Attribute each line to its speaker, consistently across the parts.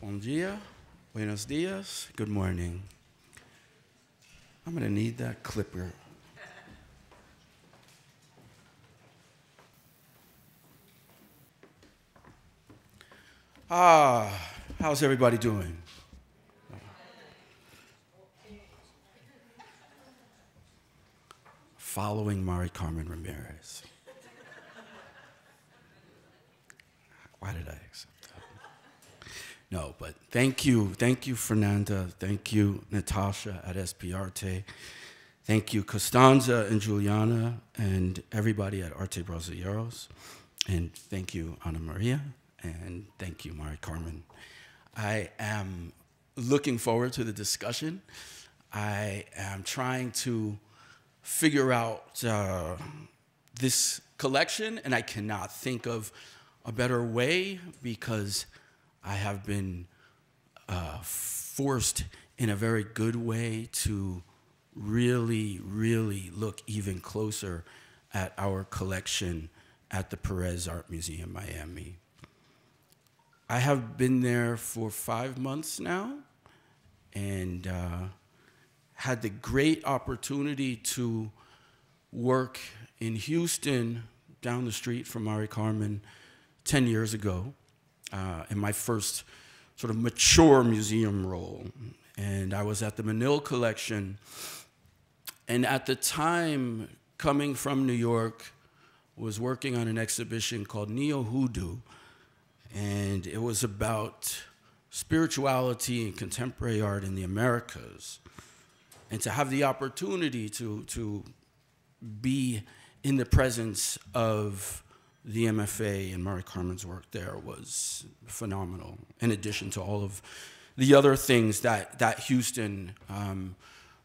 Speaker 1: Bom dia, buenos dias, good morning. I'm gonna need that clipper. How's everybody doing? Following Carmen Ramírez. Why did I accept that? No, but thank you, Fernanda. Thank you, Natasha at SP-Arte. Thank you, Costanza and Juliana, and everybody at Arte Brasileiros. And thank you, Ana Maria, and thank you, Carmen. I am looking forward to the discussion. I am trying to figure out this collection, and I cannot think of a better way because I have been forced in a very good way to really, really look even closer at our collection at the Pérez Art Museum Miami. I have been there for 5 months now and had the great opportunity to work in Houston down the street from Carmen 10 years ago in my first sort of mature museum role. And I was at the Manil collection. And at the time, coming from New York, was working on an exhibition called Neo Hoodoo. And it was about spirituality and contemporary art in the Americas. And to have the opportunity to be in the presence of the MFA and Carmen's work there was phenomenal, in addition to all of the other things that Houston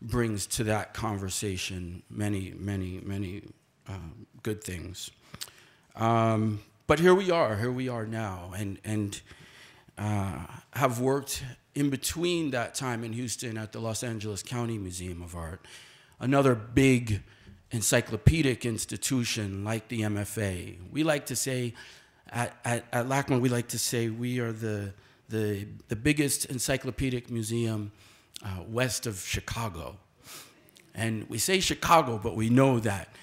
Speaker 1: brings to that conversation, many good things. But here we are now, and have worked in between that time in Houston at the Los Angeles County Museum of Art, another big encyclopedic institution like the MFA. We like to say, at LACMA, we like to say we are the biggest encyclopedic museum west of Chicago. And we say Chicago, but we know that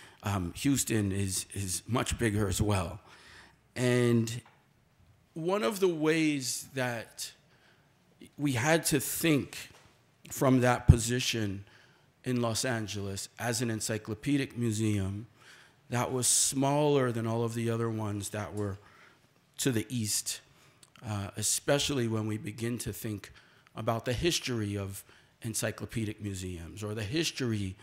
Speaker 1: Houston is much bigger as well. And one of the ways that we had to think from that position in Los Angeles as an encyclopedic museum that was smaller than all of the other ones that were to the east, especially when we begin to think about the history of encyclopedic museums or the history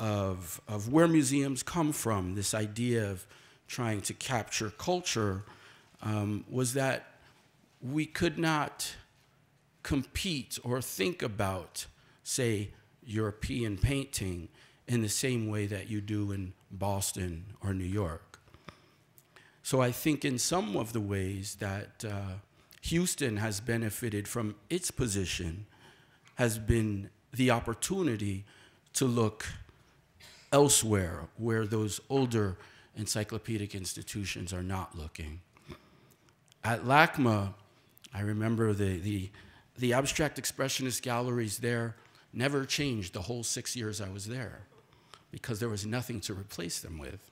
Speaker 1: of where museums come from. This idea of trying to capture culture was that we could not compete or think about, say, European painting in the same way that you do in Boston or New York. So I think in some of the ways that Houston has benefited from its position has been the opportunity to look elsewhere where those older encyclopedic institutions are not looking. At LACMA, I remember the abstract expressionist galleries there never changed the whole 6 years I was there because there was nothing to replace them with.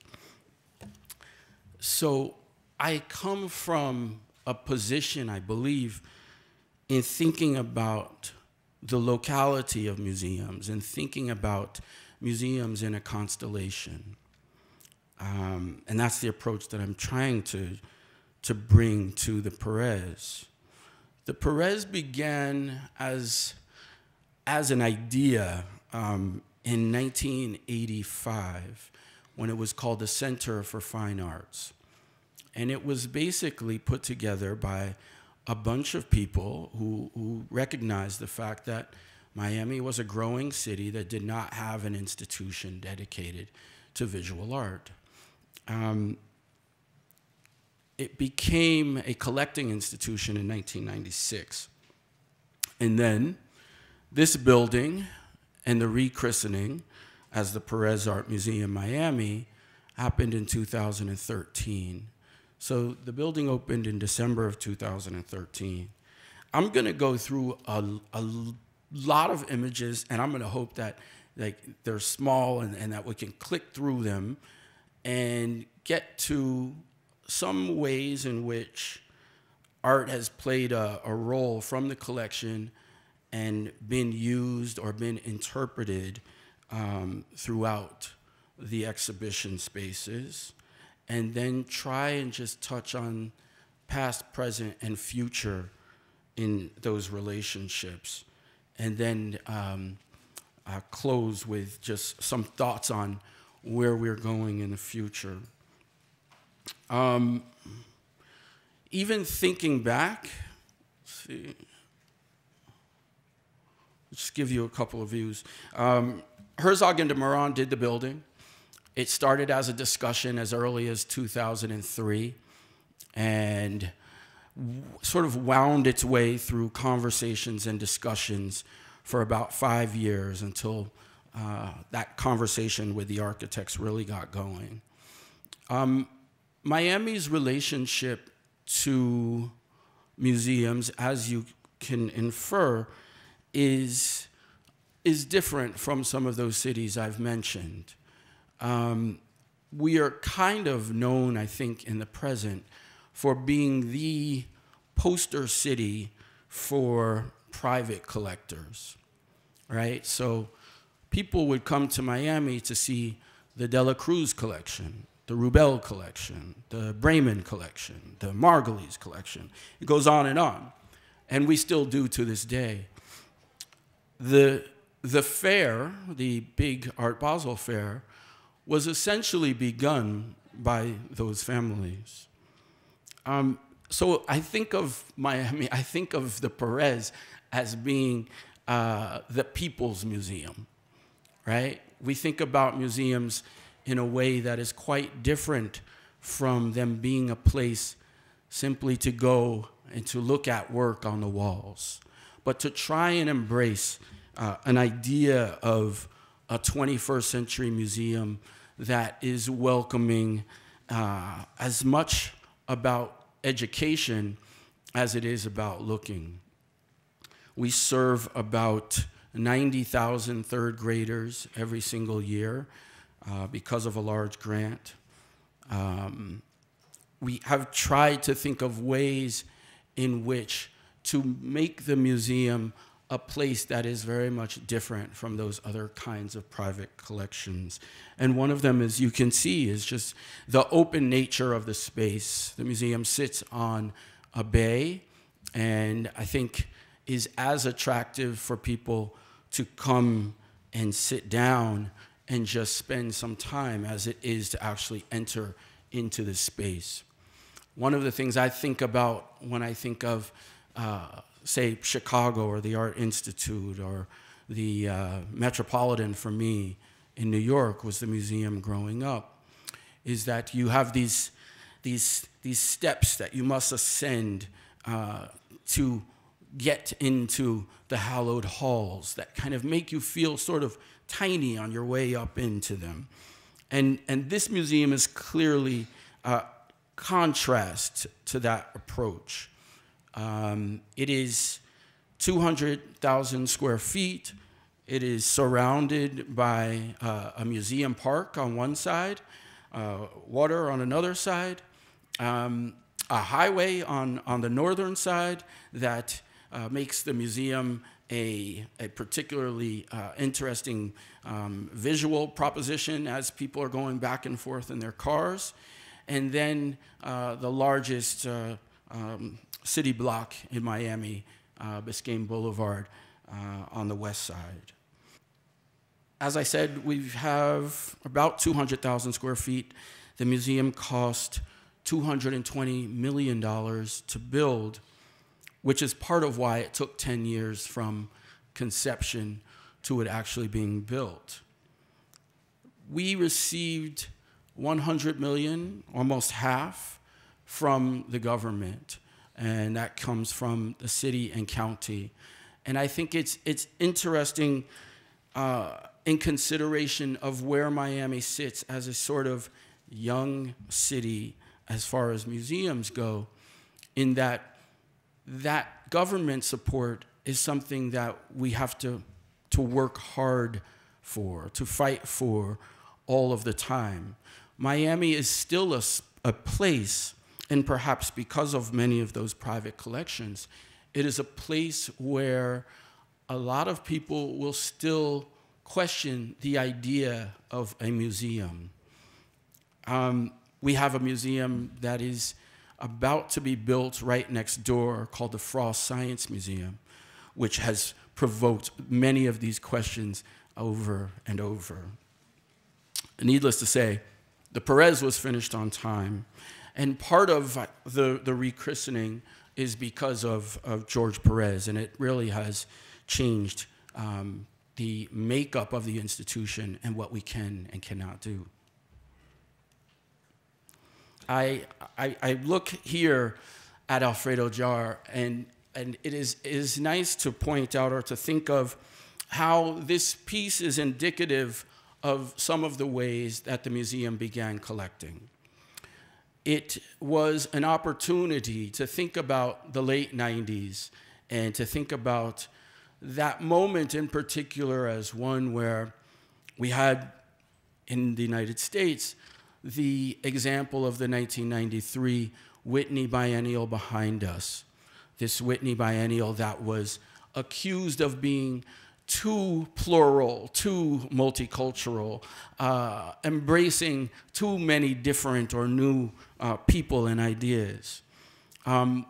Speaker 1: So I come from a position, I believe, in thinking about the locality of museums and thinking about museums in a constellation. And that's the approach that I'm trying to bring to the Pérez. The Pérez began as an idea in 1985 when it was called the Center for Fine Arts. And it was basically put together by a bunch of people who recognized the fact that Miami was a growing city that did not have an institution dedicated to visual art. It became a collecting institution in 1996. And then this building and the rechristening as the Pérez Art Museum Miami happened in 2013. So the building opened in December of 2013. I'm going to go through a lot of images, and I'm going to hope that like they're small and that we can click through them and get to some ways in which art has played a role from the collection and been used or been interpreted throughout the exhibition spaces, and then try and just touch on past, present, and future in those relationships, and then close with just some thoughts on where we're going in the future. Even thinking back, let's see, just give you a couple of views. Herzog and de Meuron did the building. It started as a discussion as early as 2003 and sort of wound its way through conversations and discussions for about 5 years until that conversation with the architects really got going. Miami's relationship to museums, as you can infer, is different from some of those cities I've mentioned. We are kind of known, I think, in the present for being the poster city for private collectors, right? So people would come to Miami to see the De La Cruz collection, the Rubel collection, the Bremen collection, the Margulies collection. It goes on, and we still do to this day. The fair, the big Art Basel fair, was essentially begun by those families. So I think of Miami, I think of the Pérez as being the people's museum, right? We think about museums in a way that is quite different from them being a place simply to go and to look at work on the walls, but to try and embrace an idea of a 21st century museum that is welcoming as much about education as it is about looking. We serve about 90,000 third graders every single year because of a large grant. We have tried to think of ways in which to make the museum a place that is very much different from those other kinds of private collections. And one of them, as you can see, is just the open nature of the space. The museum sits on a bay, and I think is as attractive for people to come and sit down and just spend some time as it is to actually enter into the space. One of the things I think about when I think of say, Chicago or the Art Institute or the Metropolitan for me in New York was the museum growing up, is that you have these steps that you must ascend to get into the hallowed halls that kind of make you feel sort of tiny on your way up into them. And this museum is clearly contrast to that approach. It is 200,000 square feet. It is surrounded by a museum park on one side, water on another side, a highway on the northern side that makes the museum a particularly interesting visual proposition as people are going back and forth in their cars. And then the largest city block in Miami, Biscayne Boulevard, on the west side. As I said, we have about 200,000 square feet. The museum cost $220 million to build, which is part of why it took 10 years from conception to it actually being built. We received 100 million, almost half, from the government, and that comes from the city and county. And I think it's interesting in consideration of where Miami sits as a sort of young city as far as museums go, in that that government support is something that we have to work hard for, to fight for all of the time. Miami is still a place, and perhaps because of many of those private collections, it is a place where a lot of people will still question the idea of a museum. We have a museum that is about to be built right next door called the Frost Science Museum, which has provoked many of these questions over and over. Needless to say, the Pérez was finished on time, and part of the rechristening is because of George Pérez, and it really has changed the makeup of the institution and what we can and cannot do. I look here at Alfredo Jar, and it is nice to point out or to think of how this piece is indicative of some of the ways that the museum began collecting. It was an opportunity to think about the late 90s and to think about that moment in particular as one where we had, in the United States, the example of the 1993 Whitney Biennial behind us. This Whitney Biennial that was accused of being too plural, too multicultural, embracing too many different or new people and ideas.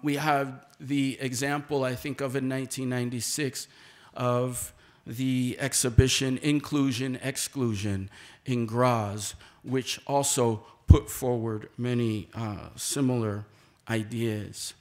Speaker 1: We have the example, I think, of in 1996 of the exhibition Inclusion, Exclusion in Graz, which also put forward many similar ideas.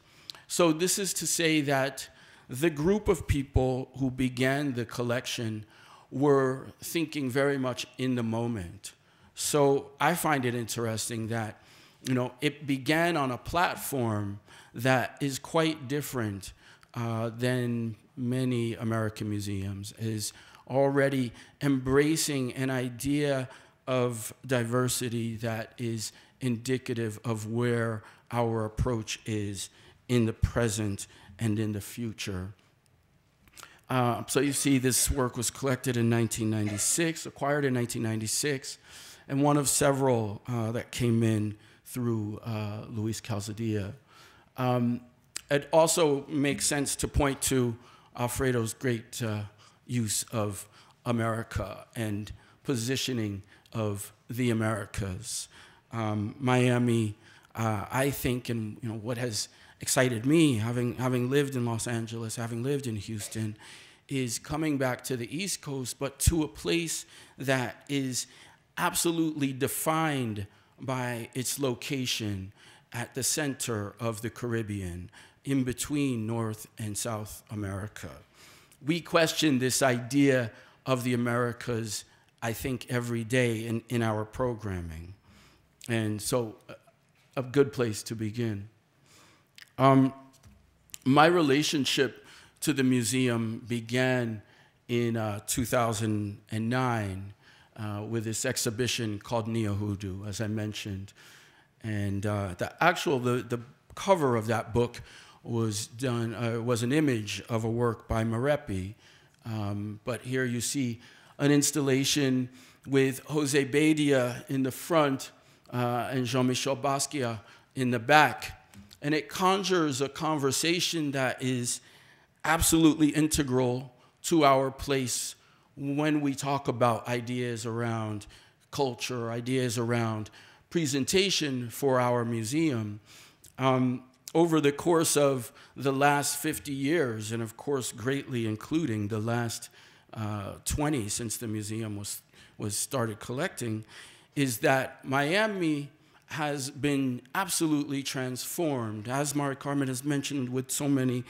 Speaker 1: So this is to say that the group of people who began the collection were thinking very much in the moment. So I find it interesting that, you know, it began on a platform that is quite different than many American museums, is already embracing an idea of diversity that is indicative of where our approach is in the present and in the future. So you see this work was collected in 1996, acquired in 1996, and one of several that came in through Luis Calzadilla. It also makes sense to point to Alfredo's great use of America and positioning of the Americas. Miami, I think, and you know, what has excited me, having lived in Los Angeles, having lived in Houston, is coming back to the East Coast, but to a place that is absolutely defined by its location at the center of the Caribbean, in between North and South America. We question this idea of the Americas, I think, every day in our programming. And so a good place to begin. My relationship to the museum began in 2009 with this exhibition called Neohudu, as I mentioned. And the cover of that book was done, was an image of a work by Marepi. But here you see an installation with Jose Badia in the front and Jean-Michel Basquiat in the back. And it conjures a conversation that is absolutely integral to our place when we talk about ideas around culture, ideas around presentation for our museum. Over the course of the last 50 years, and of course greatly including the last 20 since the museum was started collecting, is that Miami has been absolutely transformed, as Carmen has mentioned, with so many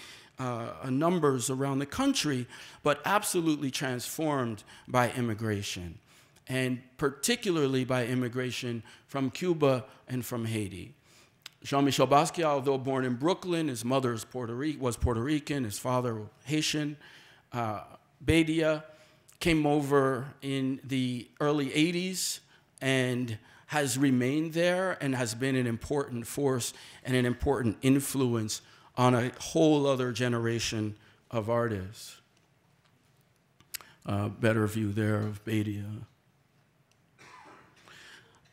Speaker 1: numbers around the country, but absolutely transformed by immigration, and particularly by immigration from Cuba and from Haiti. Jean-Michel Basquiat, although born in Brooklyn, his mother was Puerto Rican, his father Haitian. Badia came over in the early 80s and has remained there and has been an important force and an important influence on a whole other generation of artists. Better view there of Badia.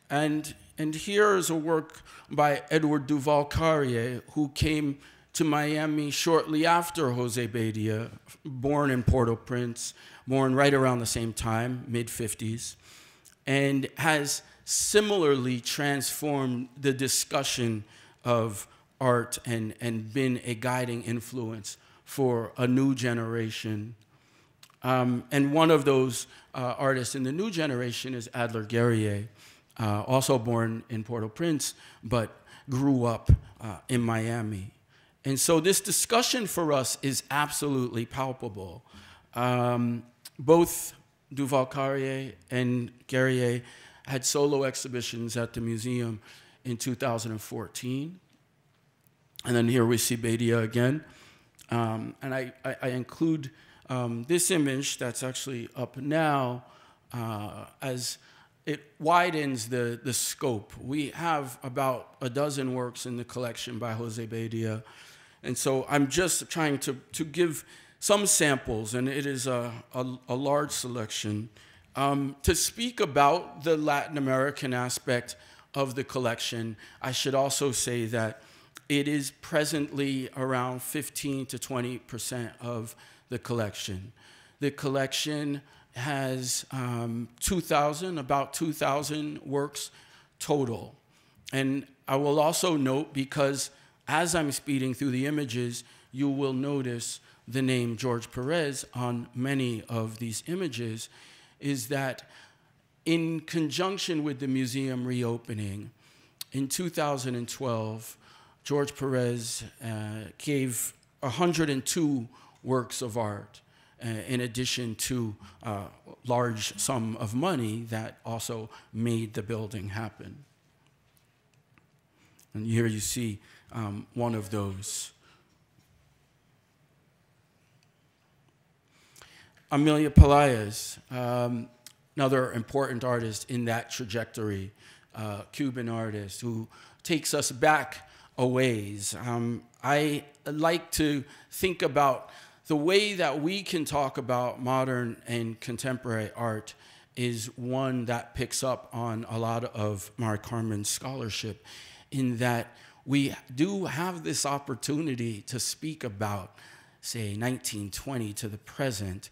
Speaker 1: And here is a work by Edward Duval Carrier, who came to Miami shortly after Jose Badia, born in Port-au-Prince, born right around the same time, mid-50s, and has similarly transformed the discussion of art and been a guiding influence for a new generation. And one of those artists in the new generation is Adler Guerrier, also born in Port-au-Prince, but grew up in Miami. And so this discussion for us is absolutely palpable. Both Duval Carrier and Guerrier had solo exhibitions at the museum in 2014. And then here we see Badia again. And I include this image that's actually up now as it widens the scope. We have about a dozen works in the collection by Jose Badia. And so I'm just trying to give some samples, and it is a large selection, to speak about the Latin American aspect of the collection. I should also say that it is presently around 15 to 20% of the collection. The collection has about 2,000 works total. And I will also note, because as I'm speeding through the images, you will notice the name George Pérez on many of these images, is that in conjunction with the museum reopening, in 2012, George Pérez gave 102 works of art, in addition to a large sum of money that also made the building happen. And here you see one of those. Amelia Pelaez, another important artist in that trajectory, Cuban artist who takes us back a ways. I like to think about the way that we can talk about modern and contemporary art is one that picks up on a lot of Mari Carmen's scholarship, in that we do have this opportunity to speak about, say, 1920 to the present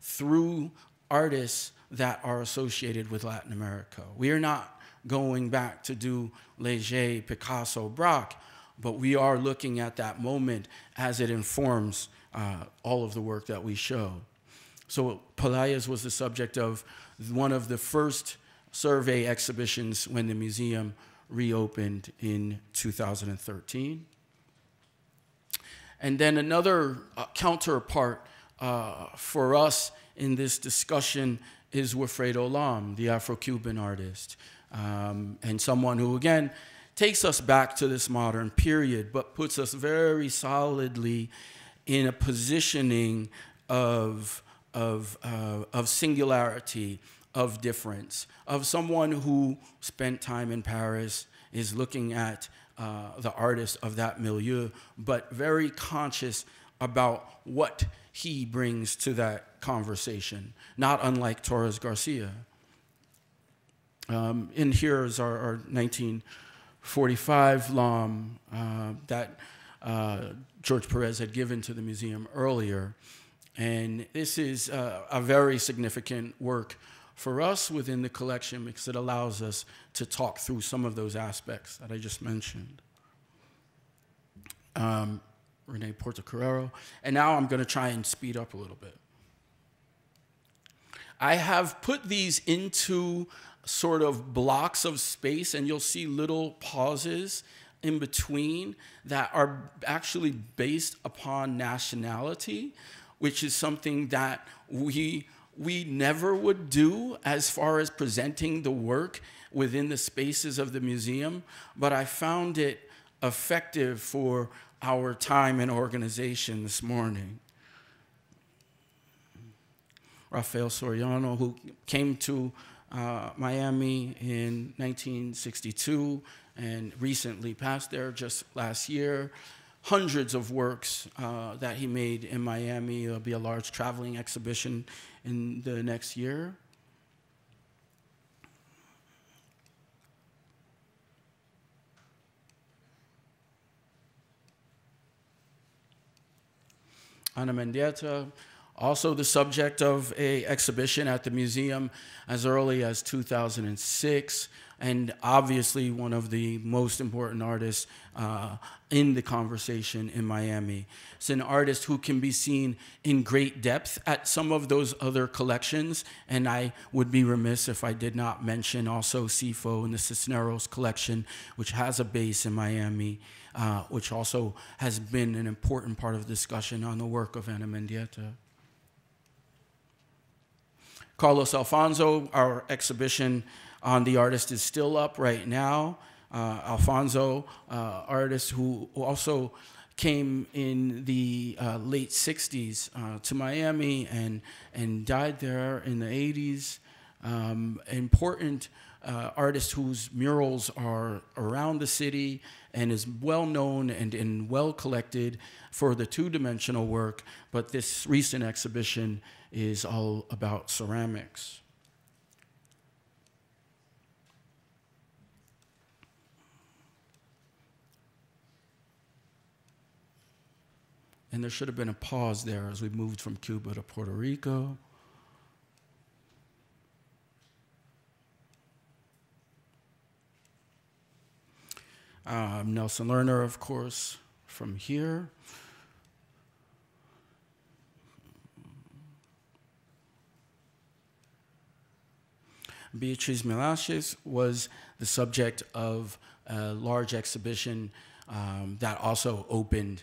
Speaker 1: through artists that are associated with Latin America. We are not going back to do Léger, Picasso, Braque, but we are looking at that moment as it informs all of the work that we show. So Pelaez was the subject of one of the first survey exhibitions when the museum reopened in 2013. And then another counterpart for us in this discussion is Wilfredo Lam, the Afro-Cuban artist, and someone who, again, takes us back to this modern period, but puts us very solidly in a positioning of singularity, of difference, of someone who spent time in Paris, is looking at the artists of that milieu, but very conscious about what he brings to that conversation, not unlike Torres Garcia. And here is our 1945 Lam that George Pérez had given to the museum earlier. And this is a very significant work for us within the collection because it allows us to talk through some of those aspects that I just mentioned. René Portocarrero. And now I'm going to try and speed up a little bit. I have put these into sort of blocks of space, and you'll see little pauses in between that are actually based upon nationality, which is something that we never would do as far as presenting the work within the spaces of the museum, but I found it effective for our time and organization this morning. Rafael Soriano, who came to Miami in 1962 and recently passed there just last year. hundreds of works that he made in Miami. There'll be a large traveling exhibition in the next year. Ana Mendieta, also the subject of an exhibition at the museum as early as 2006, and obviously one of the most important artists in the conversation in Miami. It's an artist who can be seen in great depth at some of those other collections, and I would be remiss if I did not mention also Sifo and the Cisneros collection, which has a base in Miami, which also has been an important part of the discussion on the work of Ana Mendieta. Carlos Alfonso, our exhibition on the artist is still up right now. Alfonso, artist who also came in the late 60s to Miami and died there in the 80s. Important artist whose murals are around the city and is well known and well collected for the two-dimensional work, but this recent exhibition is all about ceramics. And there should have been a pause there as we moved from Cuba to Puerto Rico. Nelson Lerner, of course, from here. Beatriz Milaches was the subject of a large exhibition that also opened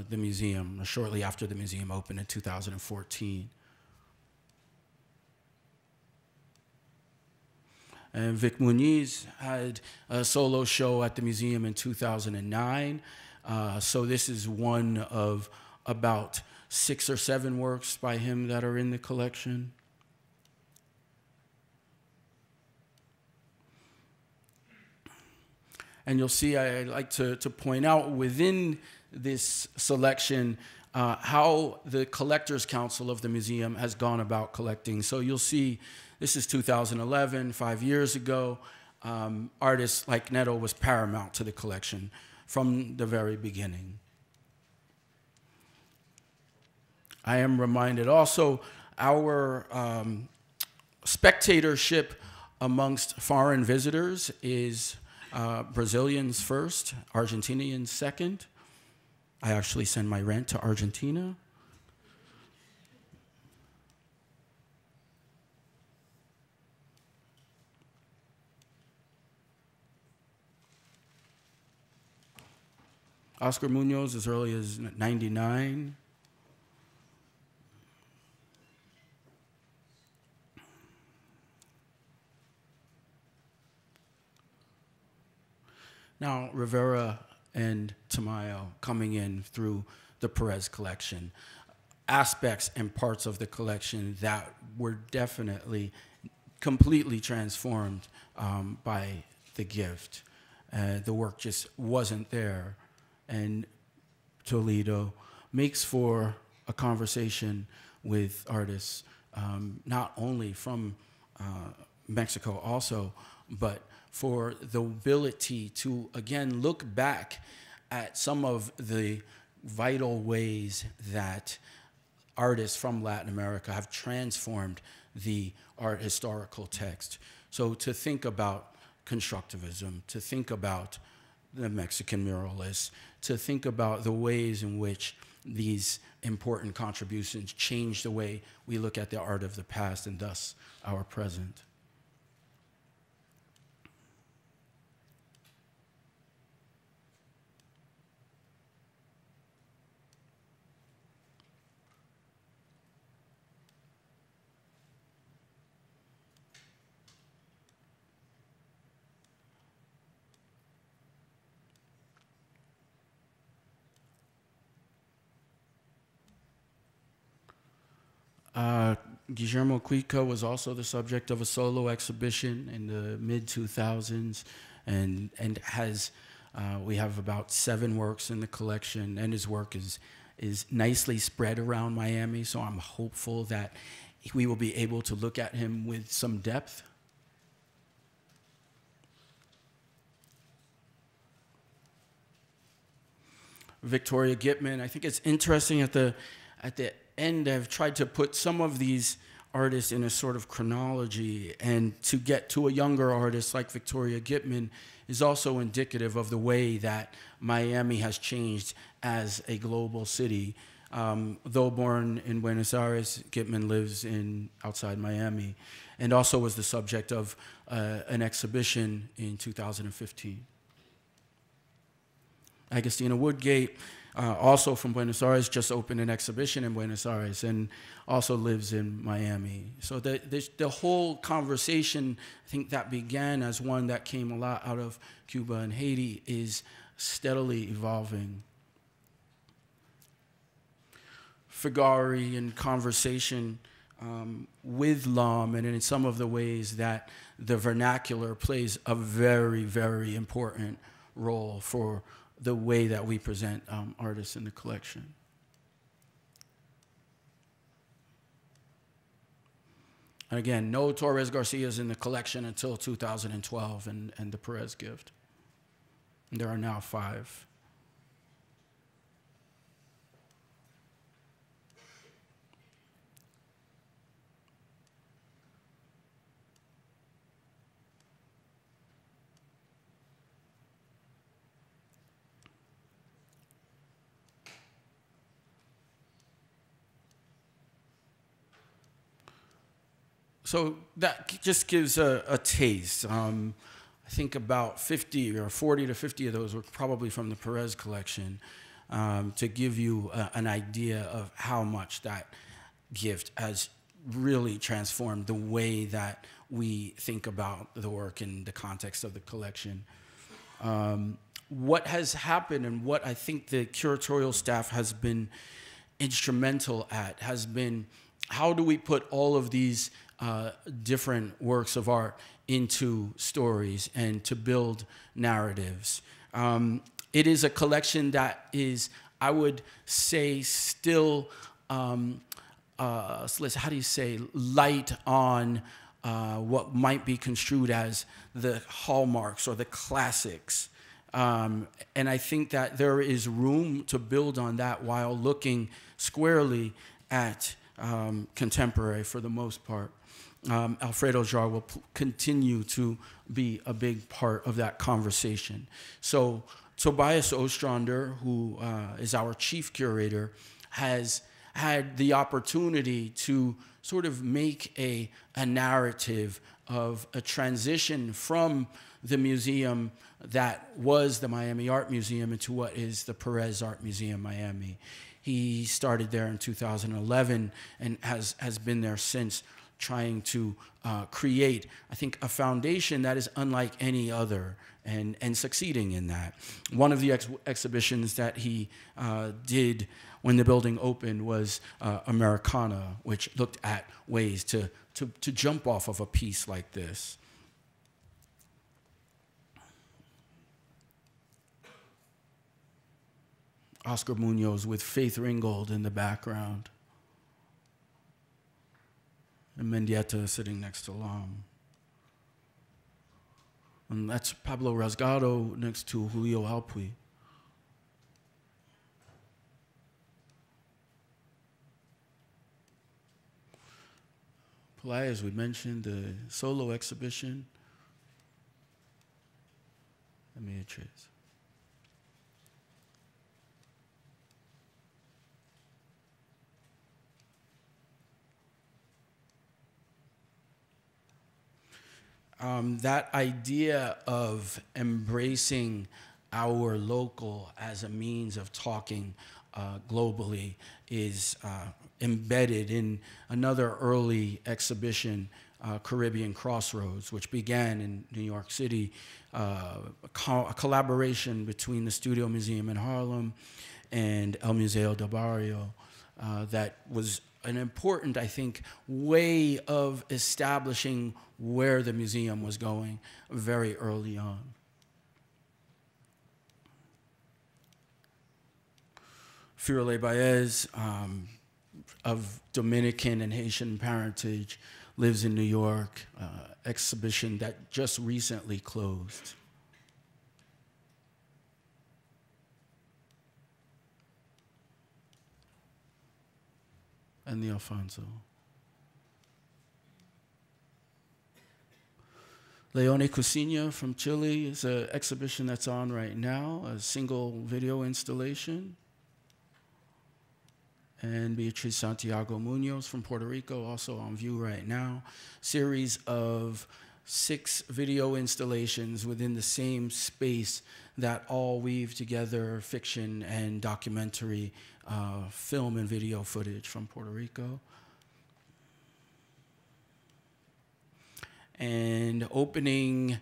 Speaker 1: the museum shortly after the museum opened in 2014. And Vic Muniz had a solo show at the museum in 2009. So this is one of about 6 or 7 works by him that are in the collection. And you'll see, I like to point out within this selection how the Collectors Council of the museum has gone about collecting. So you'll see, this is 2011, 5 years ago. Artists like Neto was paramount to the collection from the very beginning. I am reminded also our spectatorship amongst foreign visitors is Brazilians first, Argentinians second. I actually send my rent to Argentina. Oscar Munoz as early as 99. Now, Rivera and Tamayo coming in through the Perez collection. Aspects and parts of the collection that were definitely completely transformed by the gift. The work just wasn't there. And Toledo makes for a conversation with artists, not only from Mexico also, but for the ability to, again, look back at some of the vital ways that artists from Latin America have transformed the art historical text. So to think about constructivism, to think about the Mexican muralists, to think about the ways in which these important contributions change the way we look at the art of the past and thus our present. Guillermo Cuica was also the subject of a solo exhibition in the mid-2000s and has We have about 7 works in the collection, and his work is nicely spread around Miami, so I'm hopeful that we will be able to look at him with some depth. Victoria Gitman, I think it's interesting at the end, I've tried to put some of these artists in a sort of chronology, and to get to a younger artist like Victoria Gitman is also indicative of the way that Miami has changed as a global city. Though born in Buenos Aires, Gitman lives outside Miami, and also was the subject of an exhibition in 2015. Agustina Woodgate, also from Buenos Aires, just opened an exhibition in Buenos Aires and also lives in Miami. So the whole conversation, I think that began as one that came a lot out of Cuba and Haiti, is steadily evolving. Figari in conversation with L'Homme, and in some of the ways that the vernacular plays a very, very important role for the way that we present artists in the collection. And again, no Torres Garcias in the collection until 2012 and the Perez gift. And there are now 5. So that just gives a taste. I think about 50 or 40 to 50 of those were probably from the Perez collection, to give you an idea of how much that gift has really transformed the way that we think about the work in the context of the collection. What has happened, and what I think the curatorial staff has been instrumental at, has been how do we put all of these different works of art into stories and to build narratives. It is a collection that is, I would say, still, how do you say, light on what might be construed as the hallmarks or the classics. And I think that there is room to build on that while looking squarely at contemporary for the most part. Alfredo Jar will continue to be a big part of that conversation. So Tobias Ostrander, who is our chief curator, has had the opportunity to sort of make a narrative of a transition from the museum that was the Miami Art Museum into what is the Pérez Art Museum Miami. He started there in 2011 and has been there since, trying to create, I think, a foundation that is unlike any other, and succeeding in that. One of the exhibitions that he did when the building opened was Americana, which looked at ways to jump off of a piece like this. Oscar Munoz with Faith Ringgold in the background. And Mendieta sitting next to L'Homme. And that's Pablo Rasgado next to Julio Alpuy. Pelay, as we mentioned, the solo exhibition. Let me trace. That idea of embracing our local as a means of talking globally is embedded in another early exhibition, Caribbean Crossroads, which began in New York City, a collaboration between the Studio Museum in Harlem and El Museo del Barrio that was an important, I think, way of establishing where the museum was going very early on. Firole Baez, of Dominican and Haitian parentage, lives in New York, exhibition that just recently closed. And the Alfonso. Leone Cusinha from Chile is an exhibition that's on right now, a single video installation. And Beatriz Santiago Munoz from Puerto Rico, also on view right now. Series of 6 video installations within the same space that all weave together fiction and documentary film and video footage from Puerto Rico. And opening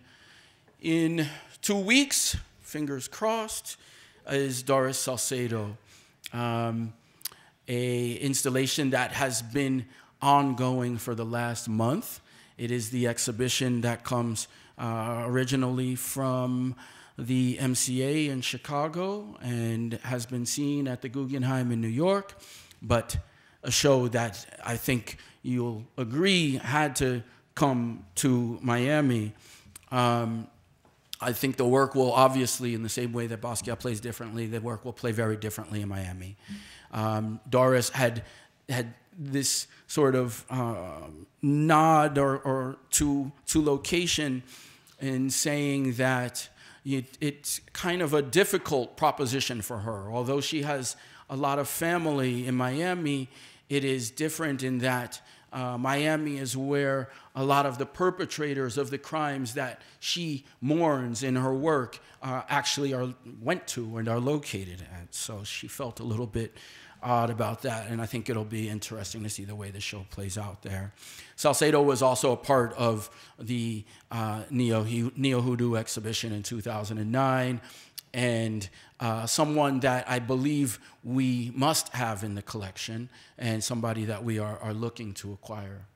Speaker 1: in 2 weeks, fingers crossed, is Doris Salcedo, a installation that has been ongoing for the last month. It is the exhibition that comes originally from the MCA in Chicago and has been seen at the Guggenheim in New York, but a show that I think you'll agree had to come to Miami. I think the work will obviously, in the same way that Basquiat plays differently, the work will play very differently in Miami. Doris had this sort of nod or to location in saying that it's kind of a difficult proposition for her. Although she has a lot of family in Miami, it is different in that Miami is where a lot of the perpetrators of the crimes that she mourns in her work actually went to and are located at. So she felt a little bit odd about that, and I think it'll be interesting to see the way the show plays out there. Salcedo was also a part of the Neo-Hoodoo exhibition in 2009, and someone that I believe we must have in the collection, and somebody that we are looking to acquire.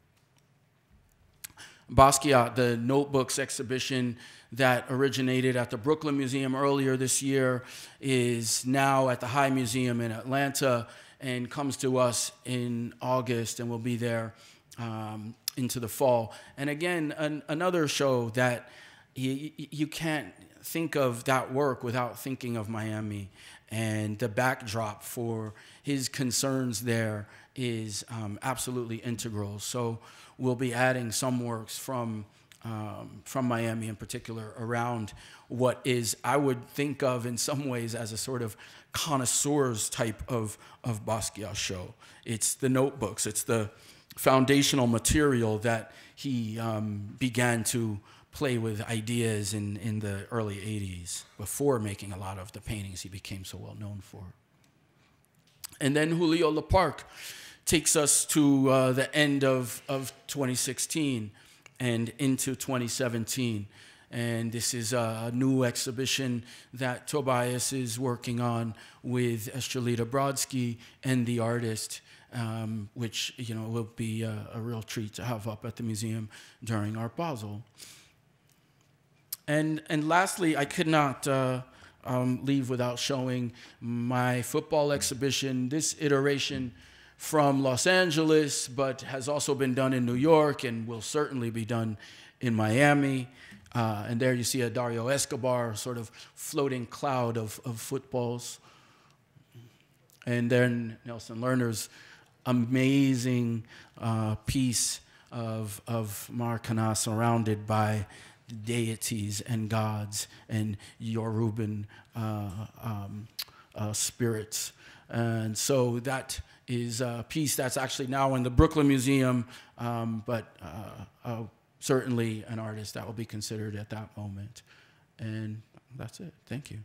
Speaker 1: Basquiat, the Notebooks exhibition that originated at the Brooklyn Museum earlier this year, is now at the High Museum in Atlanta and comes to us in August and will be there into the fall. And again, another show that you can't think of that work without thinking of Miami, and the backdrop for his concerns there is absolutely integral. So we'll be adding some works from Miami in particular around what is, I would think of in some ways as a sort of connoisseur's type of Basquiat show. It's the notebooks, it's the foundational material that he began to play with ideas in the early 80s, before making a lot of the paintings he became so well known for. And then Julio Leparc takes us to the end of 2016 and into 2017. And this is a new exhibition that Tobias is working on with Estrelita Brodsky and the artist, which will be a real treat to have up at the museum during Art Basel. And lastly, I could not leave without showing my football exhibition, this iteration from Los Angeles, but has also been done in New York and will certainly be done in Miami. And there you see a Dario Escobar sort of floating cloud of footballs. And then Nelson Lerner's amazing piece of Maracana surrounded by deities and gods and Yoruban spirits. And so that is a piece that's actually now in the Brooklyn Museum, but certainly an artist that will be considered at that moment. And that's it. Thank you.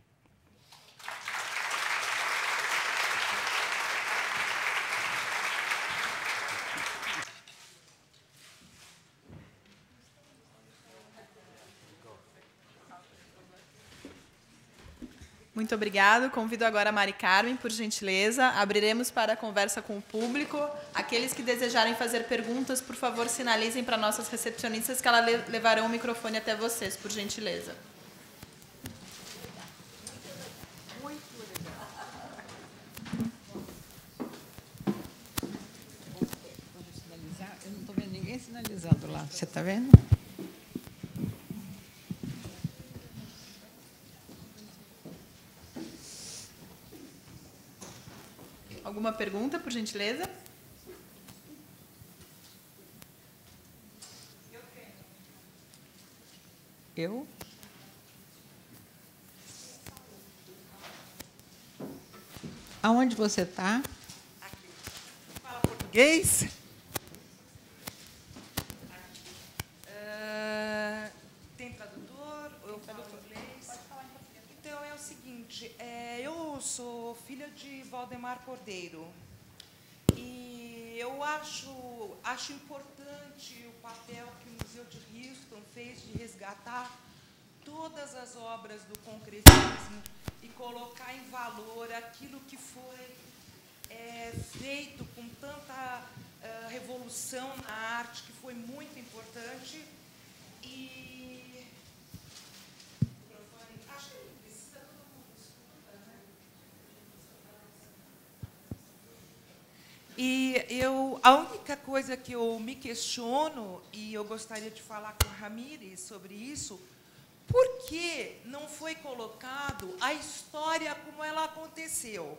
Speaker 2: Muito obrigado. Convido agora a Mari Carmen, por gentileza. Abriremos para a conversa com o público. Aqueles que desejarem fazer perguntas, por favor, sinalizem para nossas recepcionistas que elas levarão o microfone até vocês, por gentileza.
Speaker 3: alguém sinalizando lá. Você está vendo?
Speaker 2: Alguma pergunta, por gentileza?
Speaker 3: Eu? Aonde você está?
Speaker 4: Aqui. Fala português? Tem tradutor? Ou eu falo inglês? Pode falar em português. Então, é o seguinte, eu sou filha de Valdemar Cordeiro. E eu acho importante o papel que o Museu de Houston fez de resgatar todas as obras do concretismo e colocar em valor aquilo que foi feito com tanta revolução na arte, que foi muito importante. E acho que precisa todo mundo escuta, né? E a única coisa que eu me questiono, e eu gostaria de falar com a Ramírez sobre isso, por que não foi colocado a história como ela aconteceu?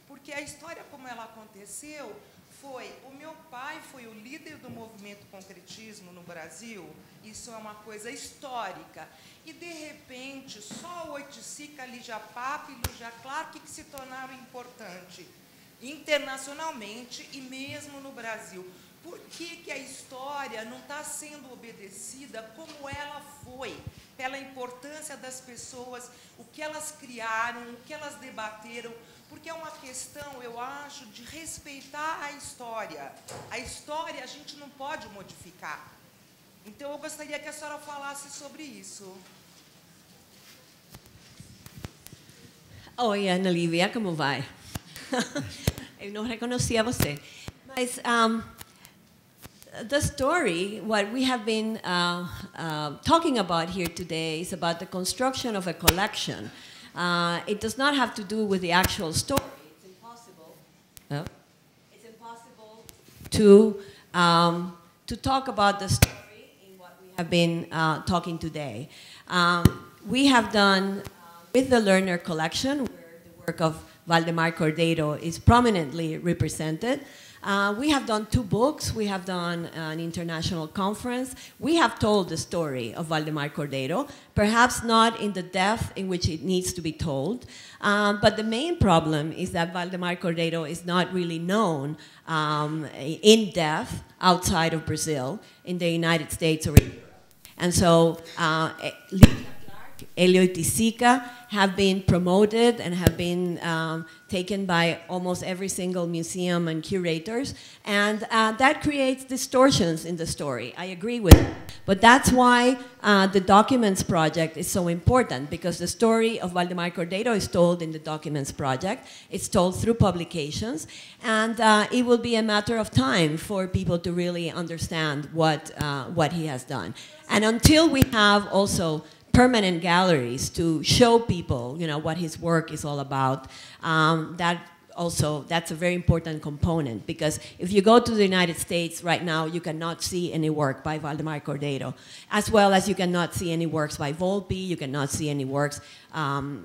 Speaker 4: Porque a história como ela aconteceu foi... O meu pai foi o líder do movimento concretismo no Brasil, isso é uma coisa histórica. E, de repente, só o Oiticica, Lígia Pape e Lígia Clark que se tornaram importantes internacionalmente e mesmo no Brasil. Por que a história não está sendo obedecida como ela foi? Pela importância das pessoas, o que elas criaram, o que elas debateram, porque é uma questão, eu acho, de respeitar a história. A história a gente não pode modificar. Então, eu gostaria que a senhora falasse sobre isso.
Speaker 5: Oi, Ana Lívia, como vai? Eu não reconhecia você. Mas the story, what we have been talking about here today is about the construction of a collection. It does not have to do with the actual story. It's impossible. Oh. It's impossible to talk about the story in what we have been talking today. We have done, with the Lerner collection, where the work of Valdemar Cordeiro is prominently represented, we have done 2 books. We have done an international conference. We have told the story of Valdemar Cordeiro, perhaps not in the depth in which it needs to be told. But the main problem is that Valdemar Cordeiro is not really known in depth outside of Brazil, in the United States or in Europe. And so Oiticica have been promoted and have been taken by almost every single museum and curators, and that creates distortions in the story. I agree with it. But that's why the Documents Project is so important, because the story of Valdemar Cordeiro is told in the Documents Project. It's told through publications, and it will be a matter of time for people to really understand what he has done. And until we have also permanent galleries to show people, what his work is all about, that's a very important component, because if you go to the United States right now, you cannot see any work by Valdemar Cordeiro, as well as you cannot see any works by Volpi, you cannot see any works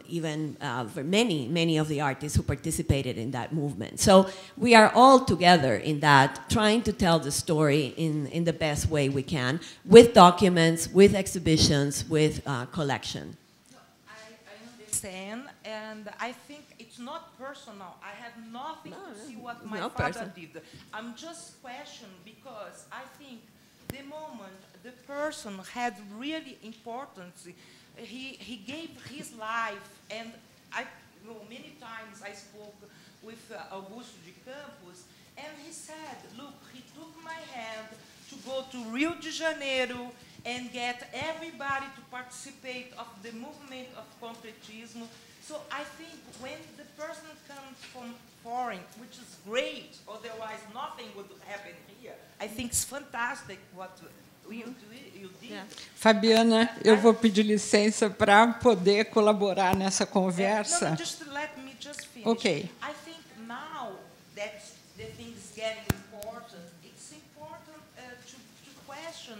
Speaker 5: even for many of the artists who participated in that movement. So we are all together in that, trying to tell the story in the best way we can, with documents, with exhibitions, with collection.
Speaker 4: I understand, and I think it's not personal. I have nothing to see what my father did. I'm just questioning because I think the moment the person had really importance, he gave his life, and many times I spoke with Augusto de Campos, and he said, look, he took my hand to go to Rio de Janeiro and get everybody to participate of the movement of concretismo. So I think when the person comes from foreign, which is great, otherwise nothing would happen here, I think it's fantastic what you did. Yeah.
Speaker 3: Fabiana, eu vou pedir licença para poder colaborar nessa conversa.
Speaker 4: No, just let me just finish.
Speaker 3: Okay.
Speaker 4: I think now that the thing is getting important, it's important to question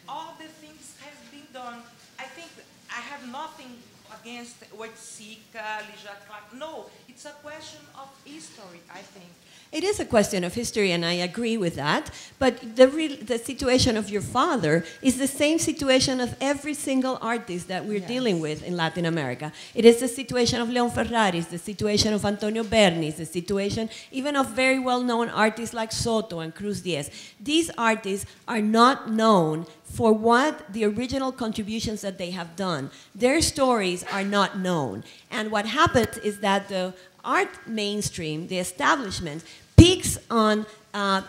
Speaker 4: all the things has been done. I think I have nothing against Oiticica, Ligia Clark. No, it's a question of history, I think.
Speaker 5: It is a question of history, and I agree with that. But the situation of your father is the same situation of every single artist that we're dealing with in Latin America. It is the situation of Leon Ferraris, the situation of Antonio Bernis, the situation even of very well-known artists like Soto and Cruz Diez. These artists are not known for what the original contributions that they have done. Their stories are not known. And what happens is that the art mainstream, the establishment, picks on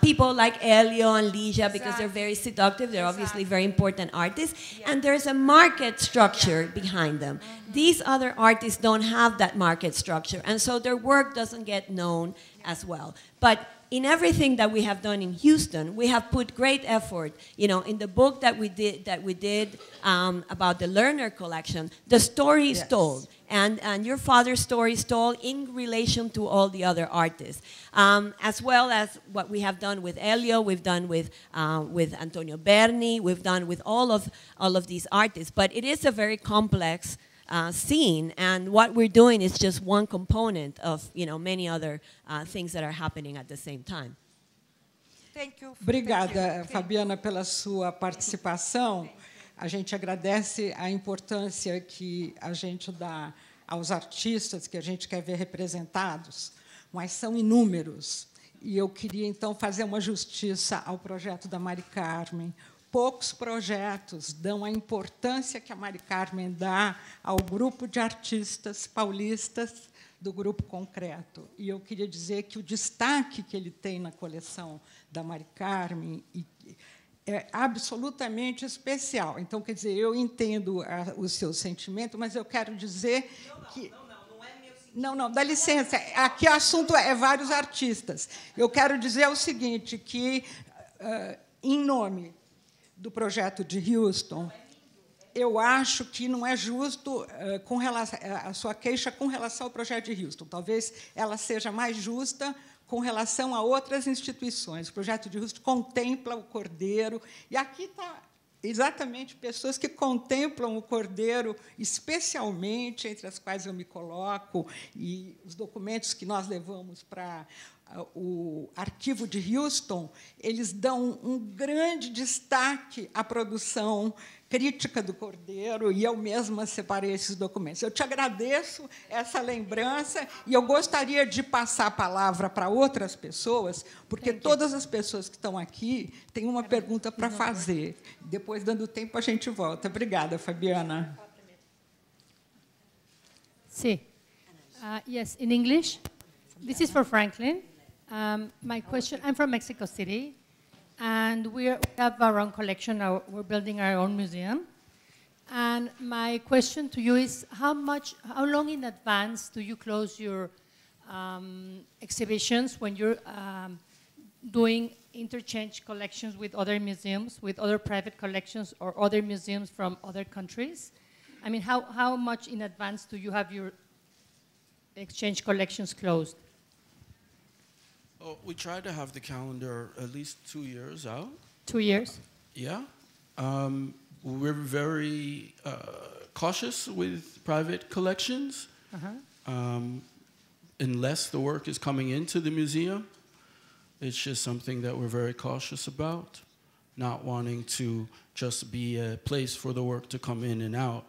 Speaker 5: people like Elio and Ligia because they're very seductive. They're obviously very important artists. And there's a market structure behind them. These other artists don't have that market structure. And so their work doesn't get known as well. But in everything that we have done in Houston, we have put great effort. You know, in the book that we did about the Lerner collection, the story is told. And your father's story is told in relation to all the other artists, as well as what we have done with Elio, we've done with Antonio Berni, we've done with all of these artists. But it is a very complex scene, and what we're doing is just one component of many other things that are happening at the same time.
Speaker 4: Thank you.
Speaker 3: Obrigada, Fabiana, pela sua participação. A gente agradece a importância que a gente dá aos artistas que a gente quer ver representados, mas são inúmeros. E eu queria, então, fazer uma justiça ao projeto da Mari Carmen. Poucos projetos dão a importância que a Mari Carmen dá ao grupo de artistas paulistas do Grupo Concreto. E eu queria dizer que o destaque que ele tem na coleção da Mari Carmen é absolutamente especial. Então, quer dizer, eu entendo o seu sentimento, mas eu quero dizer que... Não é meu sentimento. Não, dá licença. Aqui o assunto é vários artistas. Eu quero dizer o seguinte, que, em nome do projeto de Houston, eu acho que não é justo com relação, a sua queixa com relação ao projeto de Houston. Talvez ela seja mais justa com relação a outras instituições. O projeto de Houston contempla o Cordeiro, e aqui está exatamente pessoas que contemplam o Cordeiro, especialmente, entre as quais eu me coloco, e os documentos que nós levamos para o arquivo de Houston, eles dão um grande destaque à produção crítica do Cordeiro, e eu mesma separei esses documentos. Eu te agradeço essa lembrança, e eu gostaria de passar a palavra para outras pessoas, porque todas as pessoas que estão aqui têm uma pergunta para fazer. Depois, dando tempo, a gente volta. Obrigada, Fabiana.
Speaker 6: Sí. Yes, in English. This is for Franklin. My question, I'm from Mexico City, and we have our own collection. We're building our own museum. And my question to you is, how long in advance do you close your exhibitions when you're doing interchange collections with other museums, with other private collections or other museums from other countries? I mean, how much in advance do you have your exchange collections closed?
Speaker 1: Oh, we try to have the calendar at least 2 years out.
Speaker 6: 2 years?
Speaker 1: Yeah. We're very cautious with private collections. Unless the work is coming into the museum, it's just something that we're very cautious about, not wanting to just be a place for the work to come in and out,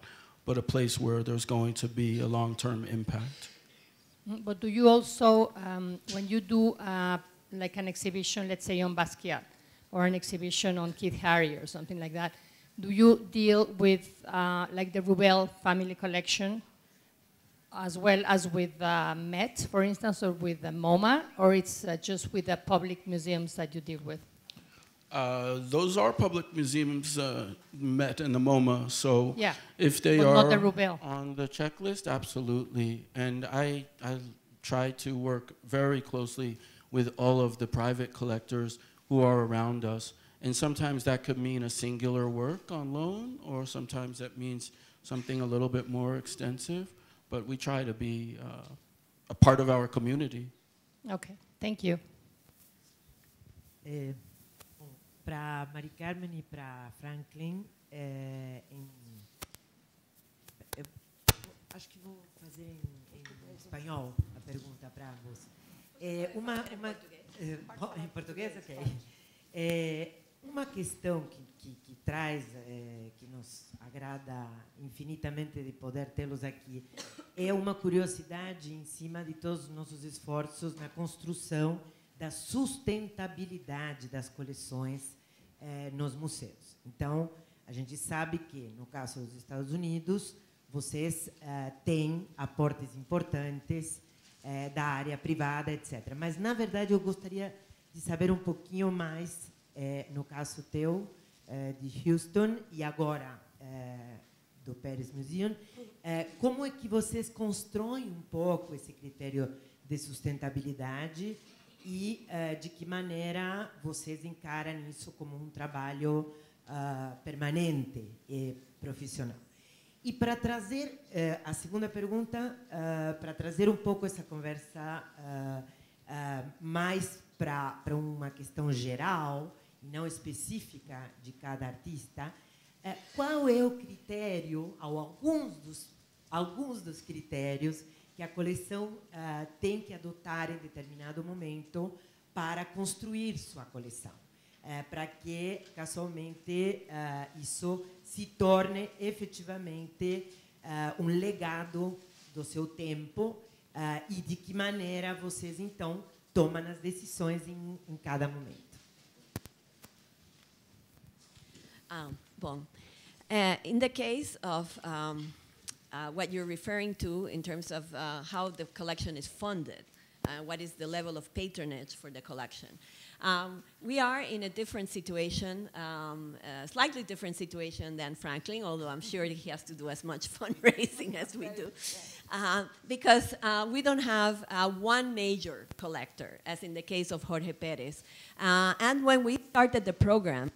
Speaker 1: but a place where there's going to be a long-term impact.
Speaker 6: But do you also, when you do like an exhibition, let's say on Basquiat, or an exhibition on Keith Haring or something like that, do you deal with like the Rubel family collection, as well as with Met, for instance, or with the MoMA, or it's just with the public museums that you deal with?
Speaker 1: Those are public museums, Met and the MoMA, so
Speaker 6: yeah,
Speaker 1: if they
Speaker 6: but
Speaker 1: are
Speaker 6: not the Rubel
Speaker 1: on the checklist, absolutely. And I try to work very closely with all of the private collectors who are around us. And sometimes that could mean a singular work on loan, or sometimes that means something a little bit more extensive. But we try to be a part of our community.
Speaker 6: Okay, thank you.
Speaker 7: para Mari Carmen e para Franklin, eu acho que vou fazer em espanhol a pergunta para ambos. Em português, ok. Uma questão que traz, que nos agrada infinitamente de poder tê-los aqui, é uma curiosidade em cima de todos os nossos esforços na construção da sustentabilidade das coleções nos museus. Então, a gente sabe que, no caso dos Estados Unidos, vocês têm aportes importantes da área privada, etc. Mas, na verdade, eu gostaria de saber um pouquinho mais, no caso teu, de Houston, e agora do Pérez Museum, como é que vocês constroem um pouco esse critério de sustentabilidade e de que maneira vocês encaram isso como um trabalho permanente e profissional. E para trazer a segunda pergunta, para trazer um pouco essa conversa mais para uma questão geral, e não específica de cada artista, qual é o critério, ou alguns dos critérios que a coleção tem que adotar em determinado momento para construir sua coleção, para que, casualmente, isso se torne efetivamente um legado do seu tempo e de que maneira vocês, então, tomam as decisões em cada momento.
Speaker 5: In the case of what you're referring to in terms of how the collection is funded, what is the level of patronage for the collection. We are in a different situation, a slightly different situation than Franklin, although I'm sure he has to do as much fundraising as we do, because we don't have one major collector, as in the case of Jorge Pérez. And when we started the program,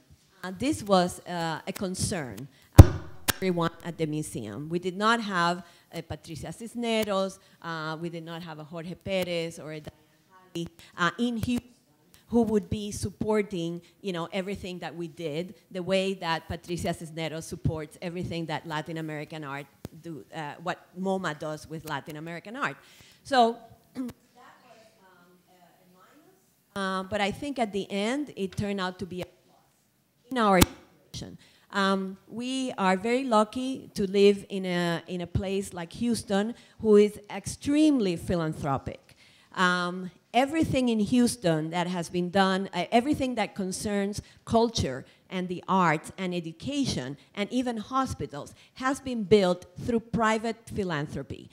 Speaker 5: this was a concern of everyone at the museum. We did not have a Patricia Cisneros, we did not have a Jorge Pérez or a Diana in Houston who would be supporting, everything that we did, the way that Patricia Cisneros supports everything that Latin American art do, what MoMA does with Latin American art. So that was a minus, but I think at the end it turned out to be a in our situation. We are very lucky to live in a place like Houston, who is extremely philanthropic. Everything in Houston that has been done, everything that concerns culture and the arts and education and even hospitals has been built through private philanthropy.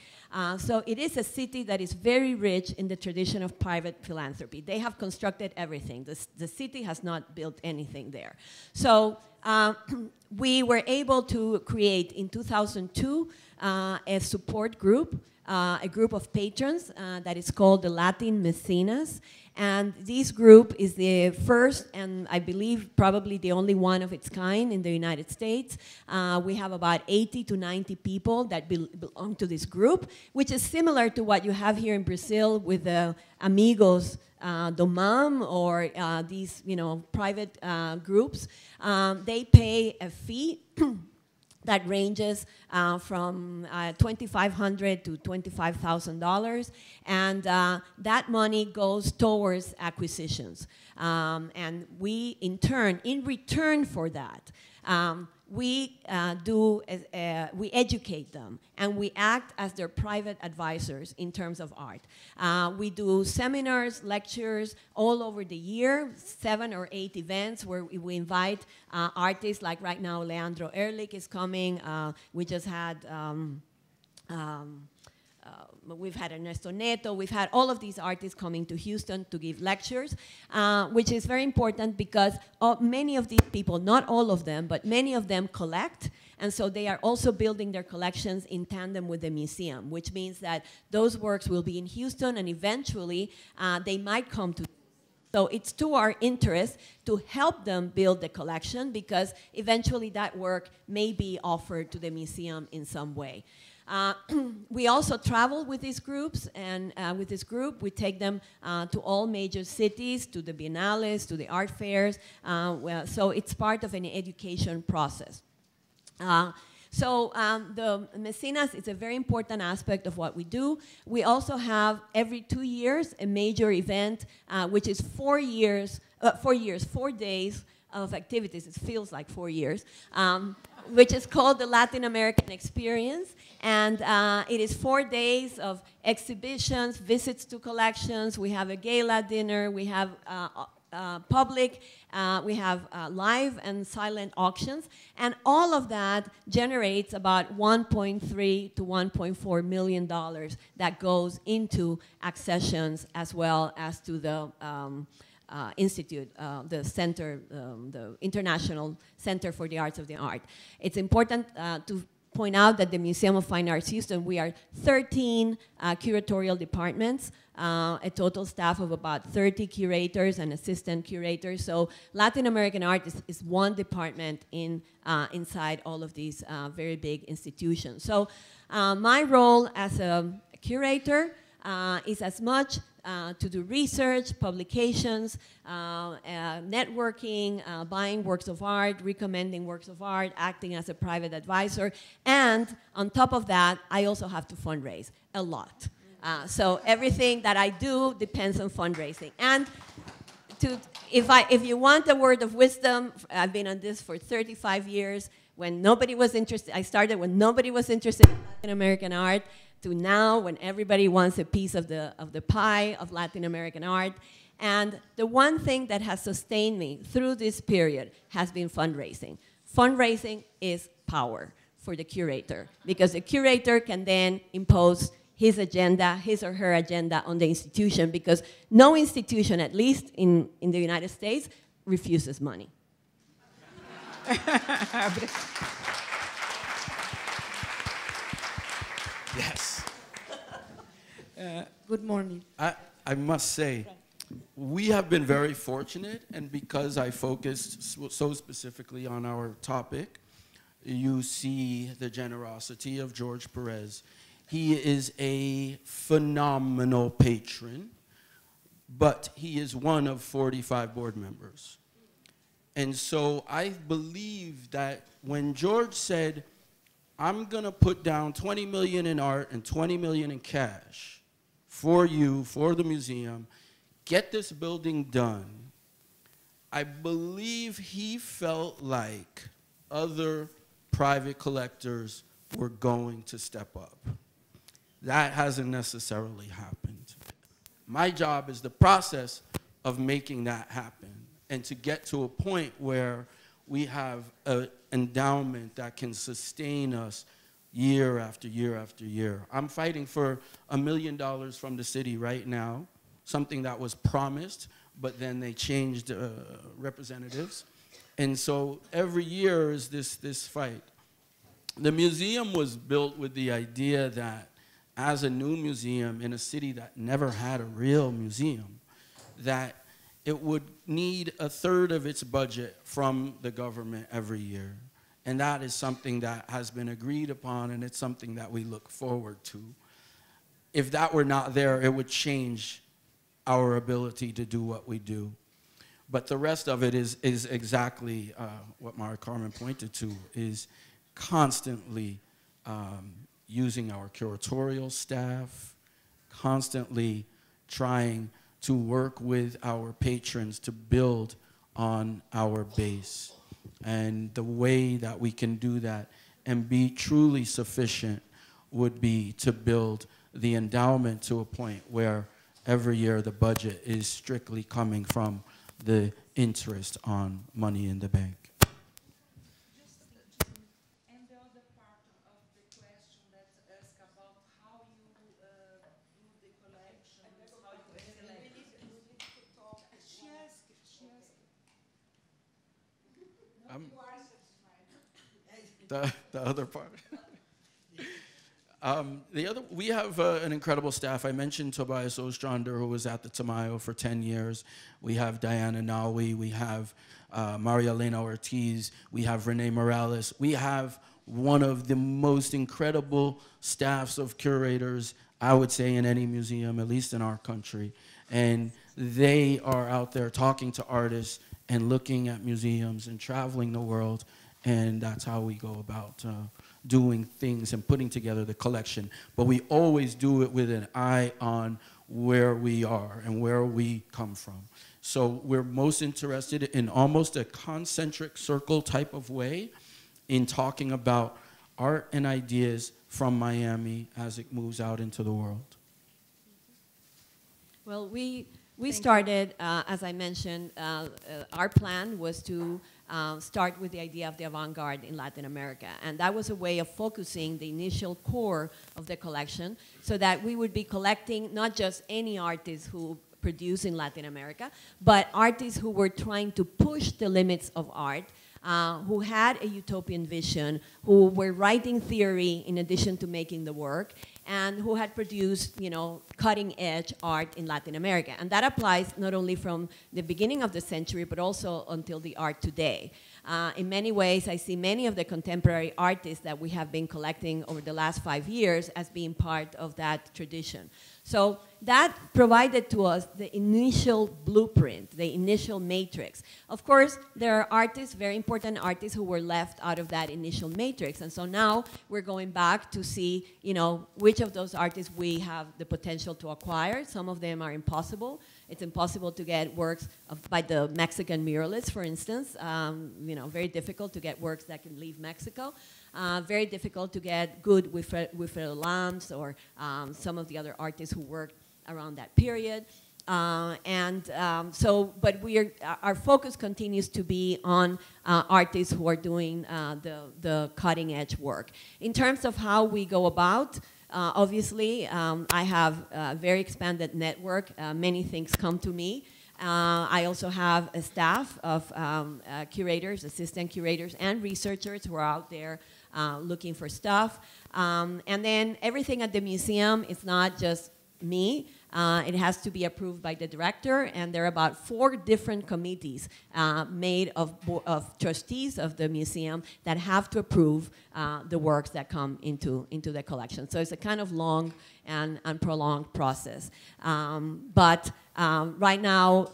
Speaker 5: So it is a city that is very rich in the tradition of private philanthropy. They have constructed everything. The city has not built anything there. So we were able to create in 2002 a support group, a group of patrons that is called the Latin Mecenas. And this group is the first, and I believe probably the only one of its kind in the United States. We have about 80 to 90 people that belong to this group, which is similar to what you have here in Brazil with the Amigos do MAM or these private groups. They pay a fee that ranges from $2,500 to $25,000, and that money goes towards acquisitions. And we, in return for that, we educate them, and we act as their private advisors in terms of art. We do seminars, lectures all over the year, 7 or 8 events where we invite artists, like right now Leandro Ehrlich is coming. We just had we've had Ernesto Neto, we've had all of these artists coming to Houston to give lectures, which is very important because many of these people, not all of them, but many of them collect, and so they are also building their collections in tandem with the museum, which means that those works will be in Houston, and eventually they might come to. So it's to our interest to help them build the collection, because eventually that work may be offered to the museum in some way. We also travel with these groups, and with this group, we take them to all major cities, to the biennales, to the art fairs. So it's part of an education process. The mecenas is a very important aspect of what we do. We also have every 2 years a major event, which is 4 days of activities. It feels like 4 years, which is called the Latin American Experience. And it is 4 days of exhibitions, visits to collections. We have a gala dinner. We have public, we have live and silent auctions, and all of that generates about $1.3 to $1.4 million that goes into accessions as well as to the institute, the center, the International Center for the Arts of the Art. It's important to point out that the Museum of Fine Arts Houston, we are 13 curatorial departments, a total staff of about 30 curators and assistant curators. So Latin American art is one department inside all of these very big institutions. So my role as a curator is as much to do research, publications, networking, buying works of art, recommending works of art, acting as a private advisor, and on top of that, I also have to fundraise a lot. So everything that I do depends on fundraising. And if you want a word of wisdom, I've been on this for 35 years. When nobody was interested, I started when nobody was interested in Latin American art, to now when everybody wants a piece of the pie of Latin American art. And the one thing that has sustained me through this period has been fundraising. Fundraising is power for the curator, because the curator can then impose his agenda, his or her agenda on the institution, because no institution, at least in the United States, refuses money.
Speaker 1: Yes.
Speaker 8: Good morning.
Speaker 1: I must say, we have been very fortunate, and because I focused so specifically on our topic, you see the generosity of George Perez. He is a phenomenal patron, but he is one of 45 board members. And so I believe that when George said, I'm gonna put down 20 million in art and 20 million in cash for you, for the museum, get this building done, I believe he felt like other private collectors were going to step up. That hasn't necessarily happened. My job is the process of making that happen, and to get to a point where we have an endowment that can sustain us year after year after year. I'm fighting for $1 million from the city right now, something that was promised, but then they changed representatives. And so every year is this fight. The museum was built with the idea that as a new museum in a city that never had a real museum, that it would need 1/3 of its budget from the government every year. And that is something that has been agreed upon, and it's something that we look forward to. If that were not there, it would change our ability to do what we do. But the rest of it is exactly what Carmen pointed to, is constantly using our curatorial staff, constantly trying to work with our patrons to build on our base. And the way that we can do that and be truly sufficient would be to build the endowment to a point where every year the budget is strictly coming from the interest on money in the bank. The other part. We have an incredible staff. I mentioned Tobias Ostrander, who was at the Tamayo for 10 years. We have Diana Nawi. We have Maria Elena Ortiz. We have Renee Morales. We have one of the most incredible staffs of curators, I would say, in any museum, at least in our country. And they are out there talking to artists and looking at museums and traveling the world. And that's how we go about doing things and putting together the collection. But we always do it with an eye on where we are and where we come from. So we're most interested in almost a concentric circle type of way in talking about art and ideas from Miami as it moves out into the world.
Speaker 5: Well, we started, as I mentioned, our plan was to start with the idea of the avant-garde in Latin America. And that was a way of focusing the initial core of the collection so that we would be collecting not just any artists who produce in Latin America, but artists who were trying to push the limits of art, who had a utopian vision, who were writing theory in addition to making the work, and who had produced, you know, cutting-edge art in Latin America. And that applies not only from the beginning of the century, but also until the art today. In many ways, I see many of the contemporary artists that we have been collecting over the last 5 years as being part of that tradition. So that provided to us the initial blueprint, the initial matrix. Of course, there are artists, very important artists, who were left out of that initial matrix. And so now we're going back to see, you know, which of those artists we have the potential to acquire. Some of them are impossible. It's impossible to get works by the Mexican muralists, for instance. You know, very difficult to get works that can leave Mexico. Very difficult to get good Wilfredo Lams or some of the other artists who worked around that period. But our focus continues to be on artists who are doing the cutting edge work. In terms of how we go about, obviously, I have a very expanded network. Many things come to me. I also have a staff of curators, assistant curators, and researchers who are out there looking for stuff. And then everything at the museum is not just me. It has to be approved by the director, and there are about 4 different committees made of trustees of the museum that have to approve the works that come into the collection. So it's a kind of long and prolonged process. But right now,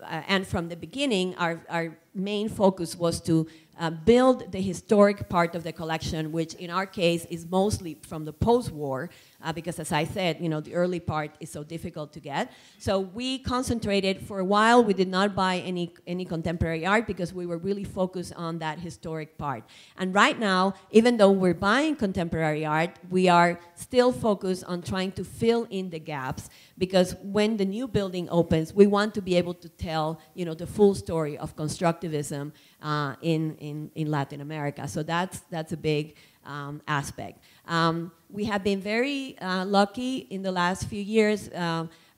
Speaker 5: and from the beginning, our main focus was to build the historic part of the collection, which in our case is mostly from the post-war, because as I said, you know, the early part is so difficult to get. So we concentrated for a while. We did not buy any contemporary art because we were really focused on that historic part. And right now, even though we're buying contemporary art, we are still focused on trying to fill in the gaps, because when the new building opens, we want to be able to tell, you know, the full story of constructivism in Latin America. So that's a big aspect. We have been very lucky in the last few years.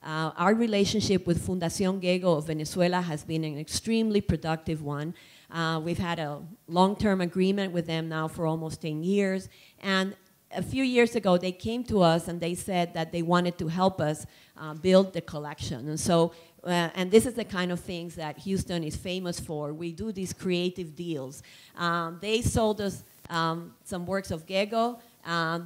Speaker 5: Our relationship with Fundación Gego of Venezuela has been an extremely productive one. We've had a long-term agreement with them now for almost 10 years. And a few years ago, they came to us and they said that they wanted to help us build the collection. And so, and this is the kind of things that Houston is famous for. We do these creative deals. They sold us some works of Gego.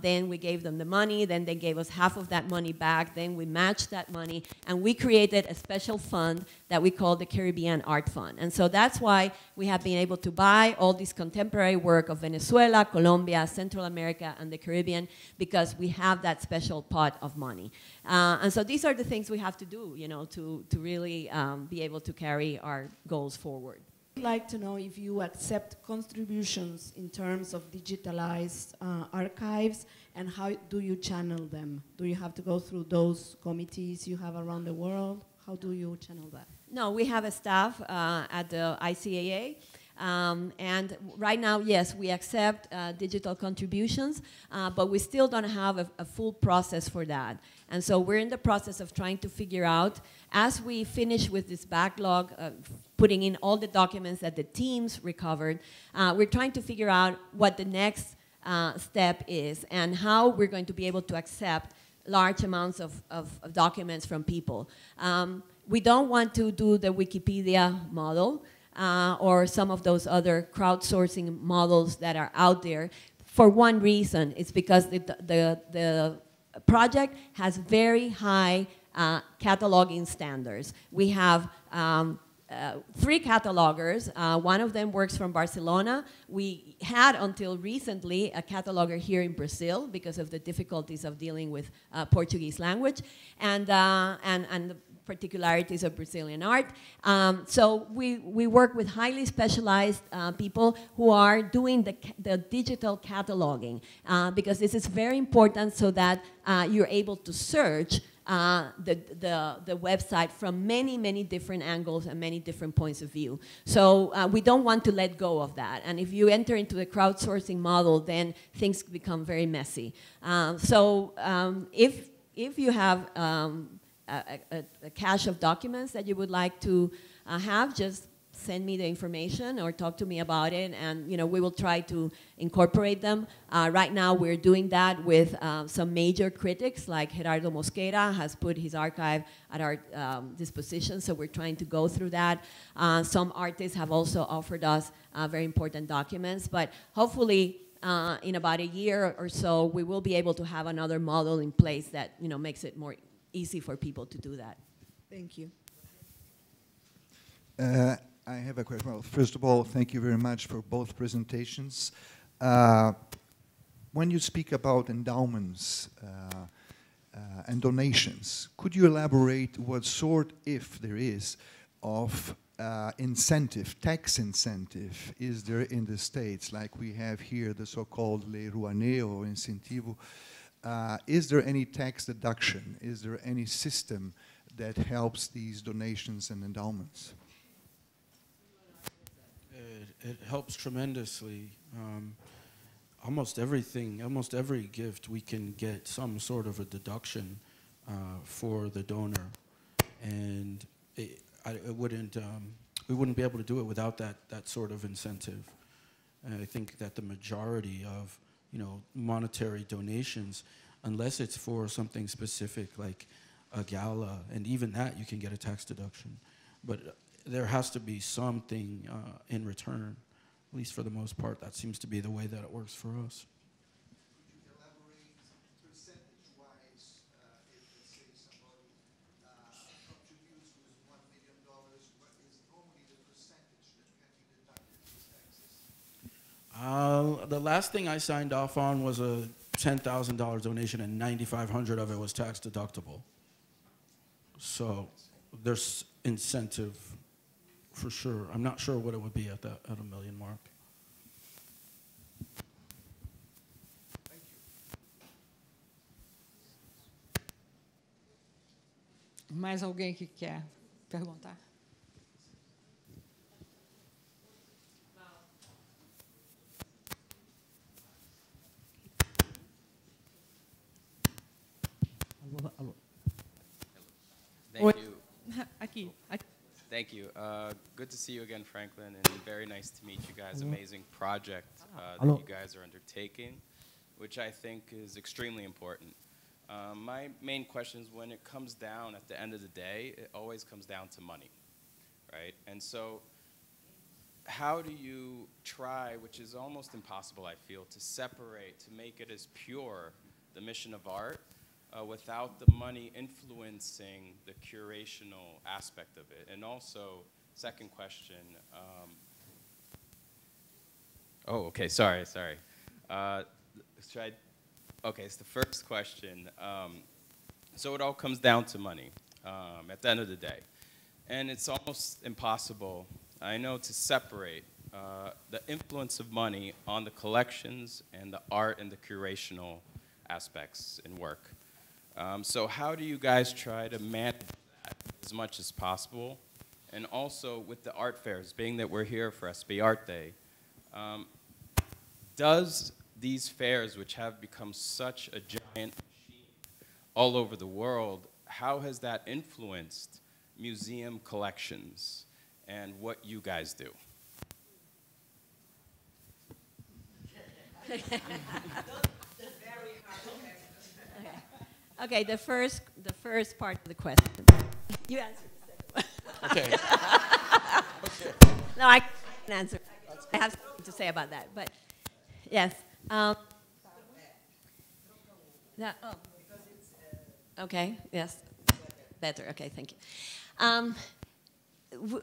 Speaker 5: Then we gave them the money, then they gave us half of that money back, then we matched that money, and we created a special fund that we call the Caribbean Art Fund. And so that's why we have been able to buy all this contemporary work of Venezuela, Colombia, Central America, and the Caribbean, because we have that special pot of money. And so these are the things we have to do, you know, to really be able to carry our goals forward.
Speaker 8: I'd like to know if you accept contributions in terms of digitalized archives, and how do you channel them? Do you have to go through those committees you have around the world? How do you channel that?
Speaker 5: No, we have a staff at the ICAA. And right now, yes, we accept digital contributions, but we still don't have a full process for that. And so we're in the process of trying to figure out, as we finish with this backlog, putting in all the documents that the teams recovered, we're trying to figure out what the next step is and how we're going to be able to accept large amounts of documents from people. We don't want to do the Wikipedia model or some of those other crowdsourcing models that are out there. for one reason. It's because the project has very high cataloging standards. We have 3 catalogers. One of them works from Barcelona. We had, until recently, a cataloger here in Brazil because of the difficulties of dealing with Portuguese language and the particularities of Brazilian art. So we work with highly specialized people who are doing the digital cataloging because this is very important so that you're able to search the website from many, many different angles and many different points of view. So we don't want to let go of that. And if you enter into the crowdsourcing model, then things become very messy. If you have a cache of documents that you would like to have, just send me the information or talk to me about it, and we will try to incorporate them. Right now we're doing that with some major critics, like Gerardo Mosquera has put his archive at our disposition, so we're trying to go through that. Some artists have also offered us very important documents, but hopefully in about a year or so we will be able to have another model in place that makes it more easy for people to do that.
Speaker 8: Thank you.
Speaker 9: I have a question. Well, first of all, thank you very much for both presentations. When you speak about endowments and donations, could you elaborate what sort, if there is, of incentive, tax incentive, is there in the States? Like we have here the so-called Lei Rouanet or Incentivo. Is there any tax deduction? Is there any system that helps these donations and endowments?
Speaker 1: It helps tremendously. Almost everything, almost every gift, we can get some sort of a deduction for the donor, and we wouldn't be able to do it without that sort of incentive. And I think that the majority of monetary donations, unless it's for something specific like a gala, and even that you can get a tax deduction, but there has to be something in return, at least for the most part. That seems to be the way that it works for us.
Speaker 9: Could you elaborate percentage-wise, if let's say somebody contributes with $1 million, what is normally the percentage that can be deducted as taxes?
Speaker 1: The last thing I signed off on was a $10,000 donation, and $9,500 of it was tax deductible. So there's incentive for sure. I'm not sure what it would be at $1 million mark.
Speaker 9: Thank you.
Speaker 3: Mais alguém que quer perguntar?
Speaker 10: Alô.
Speaker 11: Thank you.
Speaker 2: Aqui.
Speaker 11: Thank you. Good to see you again, Franklin, and very nice to meet you guys. Amazing project that you guys are undertaking, which I think is extremely important. My main question is, when it comes down at the end of the day, it always comes down to money, right? And so how do you try, which is almost impossible, I feel, to separate, to make it as pure, the mission of art, without the money influencing the curational aspect of it? And also, second question, oh, okay, sorry. Okay, it's the first question. So it all comes down to money at the end of the day. And it's almost impossible, I know, to separate the influence of money on the collections and the art and the curational aspects in work. So how do you guys try to manage that as much as possible? And also with the art fairs, being that we're here for SP-Arte, does these fairs, which have become such a giant machine all over the world, how has that influenced museum collections and what you guys do?
Speaker 5: Okay, the first part of the question. You answered the second one.
Speaker 1: Okay.
Speaker 5: No, I can answer. I have something to say about that. But yes, Okay, yes, better, okay, thank you.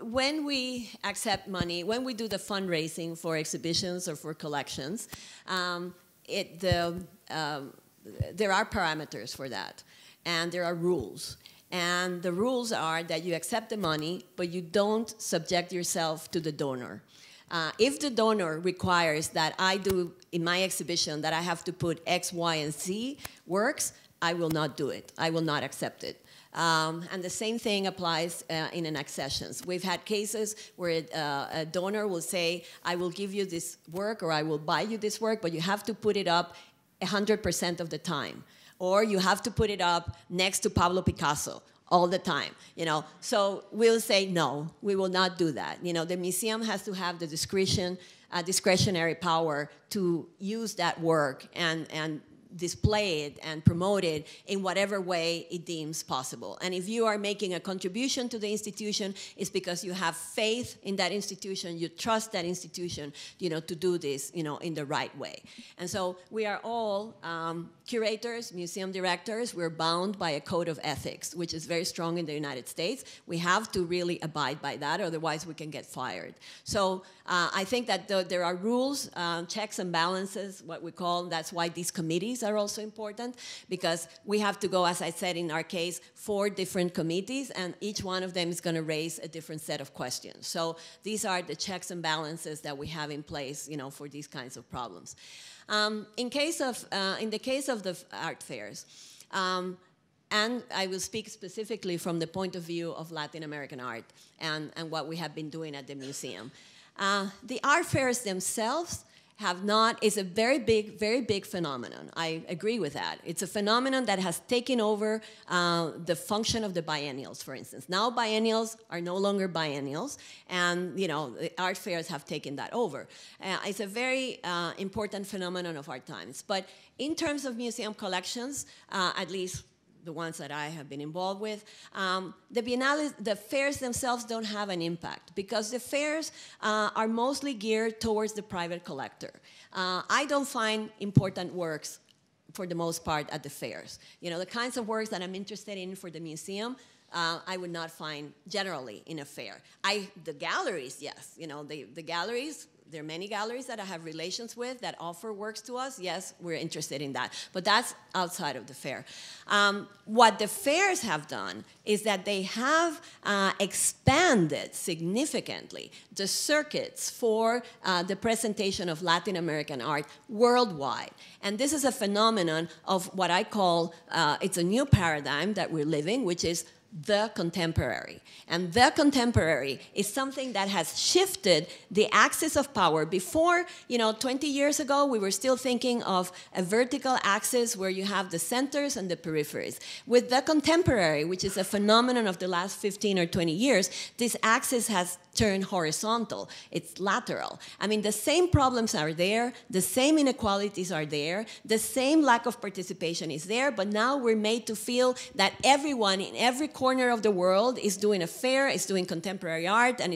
Speaker 5: When we accept money, when we do the fundraising for exhibitions or for collections, there are parameters for that, and there are rules. And the rules are that you accept the money, but you don't subject yourself to the donor. If the donor requires that I do in my exhibition that I have to put X, Y, and Z works, I will not do it. I will not accept it. And the same thing applies in an accessions. We've had cases where a donor will say, I will give you this work or I will buy you this work, but you have to put it up 100% of the time. Or you have to put it up next to Pablo Picasso all the time, you know. So we'll say, no, we will not do that. You know, the museum has to have the discretionary power to use that work and display it and promote it in whatever way it deems possible. And if you are making a contribution to the institution, it's because you have faith in that institution, you trust that institution, you know, to do this, you know, in the right way. And so we are all curators, museum directors. We're bound by a code of ethics, which is very strong in the United States. We have to really abide by that, otherwise we can get fired. So I think that there are rules, checks and balances, what we call, that's why these committees are also important, because we have to go, as I said in our case, 4 different committees, and each one of them is going to raise a different set of questions. So these are the checks and balances that we have in place, you know, for these kinds of problems. In the case of the art fairs, and I will speak specifically from the point of view of Latin American art and what we have been doing at the museum. The art fairs themselves is a very big phenomenon. I agree with that. It's a phenomenon that has taken over the function of the biennials, for instance. Now biennials are no longer biennials, and you know, the art fairs have taken that over. It's a very important phenomenon of our times. But in terms of museum collections, at least the ones that I have been involved with, the fairs themselves don't have an impact because the fairs are mostly geared towards the private collector. I don't find important works for the most part at the fairs. You know, the kinds of works that I'm interested in for the museum, I would not find generally in a fair. The galleries, yes, you know, the galleries, there are many galleries that I have relations with that offer works to us. Yes, we're interested in that. But that's outside of the fair. What the fairs have done is that they have expanded significantly the circuits for the presentation of Latin American art worldwide. And this is a phenomenon of what I call, it's a new paradigm that we're living, which is the contemporary. And the contemporary is something that has shifted the axis of power. Before, you know, 20 years ago, we were still thinking of a vertical axis where you have the centers and the peripheries. With the contemporary, which is a phenomenon of the last 15 or 20 years, this axis has turned horizontal. It's lateral. I mean, the same problems are there, the same inequalities are there, the same lack of participation is there, but now we're made to feel that everyone in every corner of the world is doing a fair, is doing contemporary art, and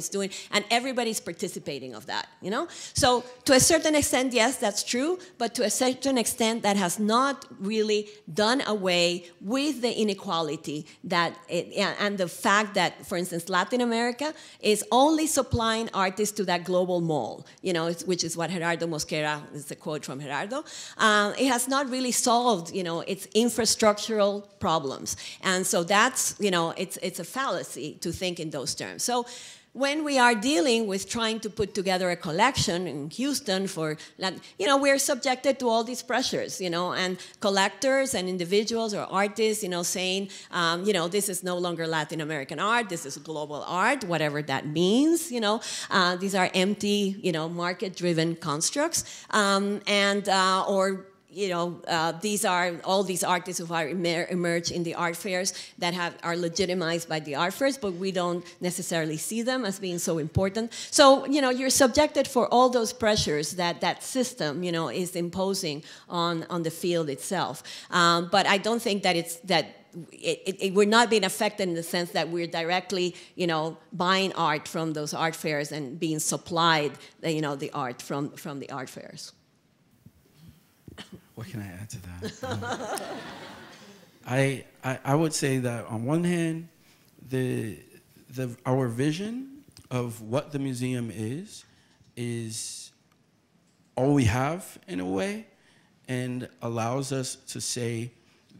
Speaker 5: everybody's participating of that, you know? So to a certain extent, yes, that's true, but to a certain extent, that has not really done away with the inequality and the fact that, for instance, Latin America is only supplying artists to that global mall, you know, which is what Gerardo Mosquera, is a quote from Gerardo. It has not really solved, you know, its infrastructural problems. And so that's, you know, it's a fallacy to think in those terms. So when we are dealing with trying to put together a collection in Houston for, you know, we're subjected to all these pressures, you know, and collectors and individuals or artists, you know, saying, you know, this is no longer Latin American art, this is global art, whatever that means, you know. These are empty, you know, market-driven constructs, or you know, these are all these artists who are emerge in the art fairs that are legitimized by the art fairs, but we don't necessarily see them as being so important. So, you know, you're subjected for all those pressures that system, you know, is imposing on the field itself. But I don't think that we're not being affected in the sense that we're directly, you know, buying art from those art fairs and being supplied, you know, the art from the art fairs.
Speaker 1: what can I add to that? I would say that on one hand, our vision of what the museum is all we have in a way, and allows us to say,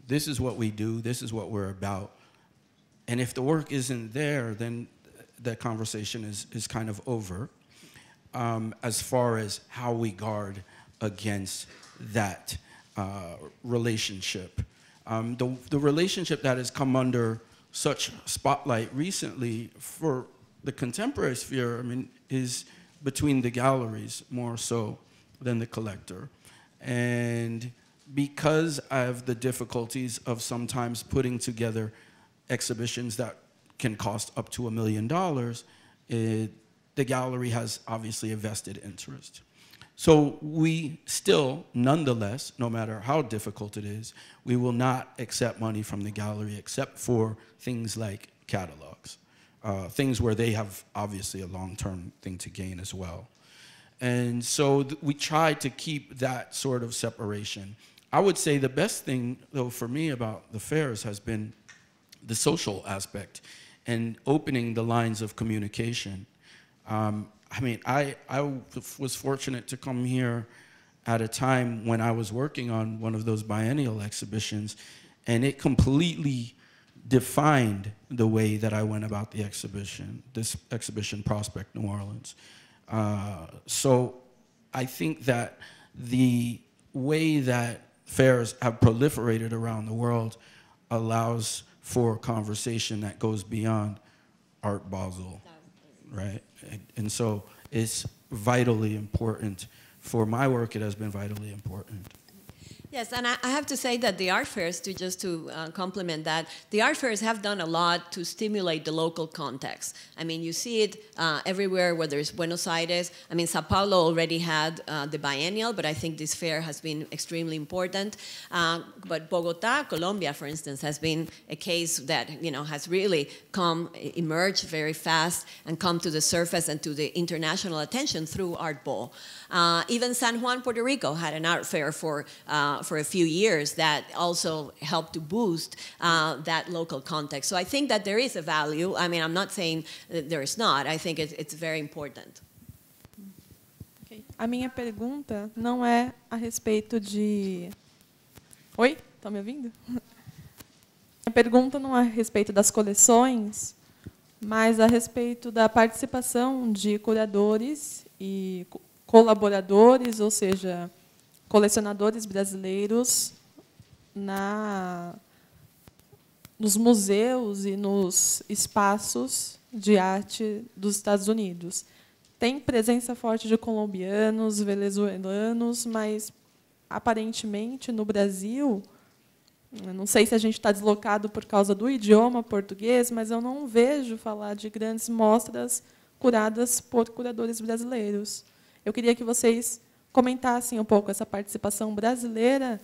Speaker 1: this is what we do, this is what we're about. And if the work isn't there, then that conversation is kind of over, as far as how we guard against that relationship. The relationship that has come under such spotlight recently for the contemporary sphere, I mean, is between the galleries more so than the collector. And because of the difficulties of sometimes putting together exhibitions that can cost up to $1 million, the gallery has obviously a vested interest. So we still, nonetheless, no matter how difficult it is, we will not accept money from the gallery except for things like catalogs, things where they have obviously a long-term thing to gain as well. And so we try to keep that sort of separation. I would say the best thing, though, for me about the fairs has been the social aspect and opening the lines of communication. I mean, I was fortunate to come here at a time when I was working on one of those biennial exhibitions, and it completely defined the way that I went about the exhibition, this exhibition, Prospect New Orleans. So I think that the way that fairs have proliferated around the world allows for conversation that goes beyond Art Basel, right? And so it's vitally important. For my work, it has been vitally important.
Speaker 5: Yes, and I have to say that the art fairs, just to complement that, the art fairs have done a lot to stimulate the local context. I mean, you see it everywhere, whether it's Buenos Aires. I mean, Sao Paulo already had the biennial, but I think this fair has been extremely important. But Bogota, Colombia, for instance, has been a case that, you know, has really emerged very fast and come to the surface and to the international attention through Art Ball. Even San Juan, Puerto Rico had an art fair for a few years that also helped to boost that local context. So I think that there is a value. I mean, I'm not saying that there is not. I think it's very important.
Speaker 10: Okay. A minha pergunta não é a respeito de... Oi? Estão me ouvindo? A pergunta não é a respeito das coleções, mas a respeito da participação de curadores e colaboradores, ou seja, colecionadores brasileiros nos museus e nos espaços de arte dos Estados Unidos. Tem presença forte de colombianos, venezuelanos, mas, aparentemente, no Brasil, eu não sei se a gente está deslocado por causa do idioma português, mas eu não vejo falar de grandes mostras curadas por curadores brasileiros. Eu queria que vocês comentassem um pouco essa participação brasileira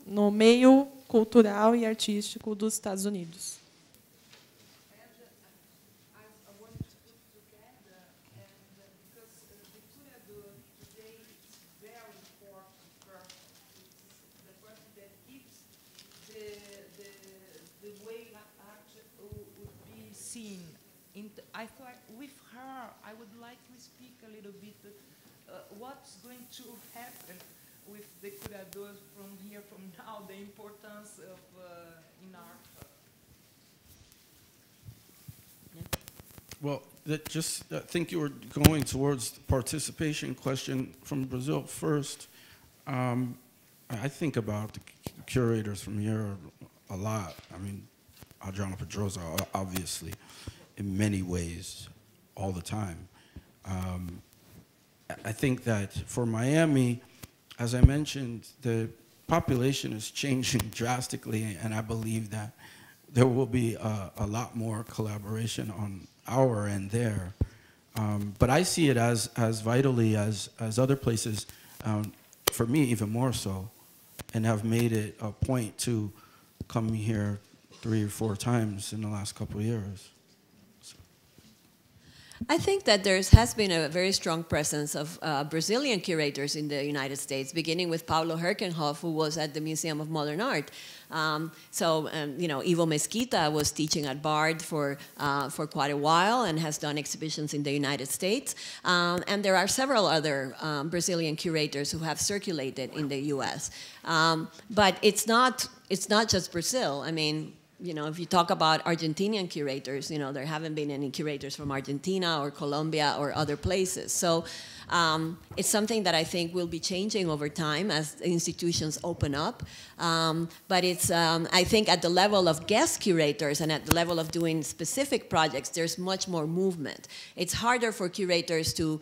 Speaker 10: no meio cultural e artístico dos Estados Unidos.
Speaker 4: I thought with her, I would like to speak a little bit what's going to happen with the curadors from here, from now, the importance of in art.
Speaker 5: Yeah.
Speaker 1: Well, I think you were going towards the participation question from Brazil first. I think about the curators from here a lot. I mean, Adriano Pedrosa, obviously, in many ways, all the time. I think that for Miami, as I mentioned, the population is changing drastically, and I believe that there will be a lot more collaboration on our end there. But I see it as vitally as other places, for me even more so, and have made it a point to come here 3 or 4 times in the last couple of years.
Speaker 5: I think that there has been a very strong presence of Brazilian curators in the United States, beginning with Paulo Herkenhoff, who was at the Museum of Modern Art. You know, Ivo Mesquita was teaching at Bard for quite a while and has done exhibitions in the United States. And there are several other Brazilian curators who have circulated in the U.S. But it's not just Brazil. I mean, you know, if you talk about Argentinian curators, you know, there haven't been any curators from Argentina or Colombia or other places. So it's something that I think will be changing over time as institutions open up. But it's, I think at the level of guest curators and at the level of doing specific projects, there's much more movement. It's harder for curators to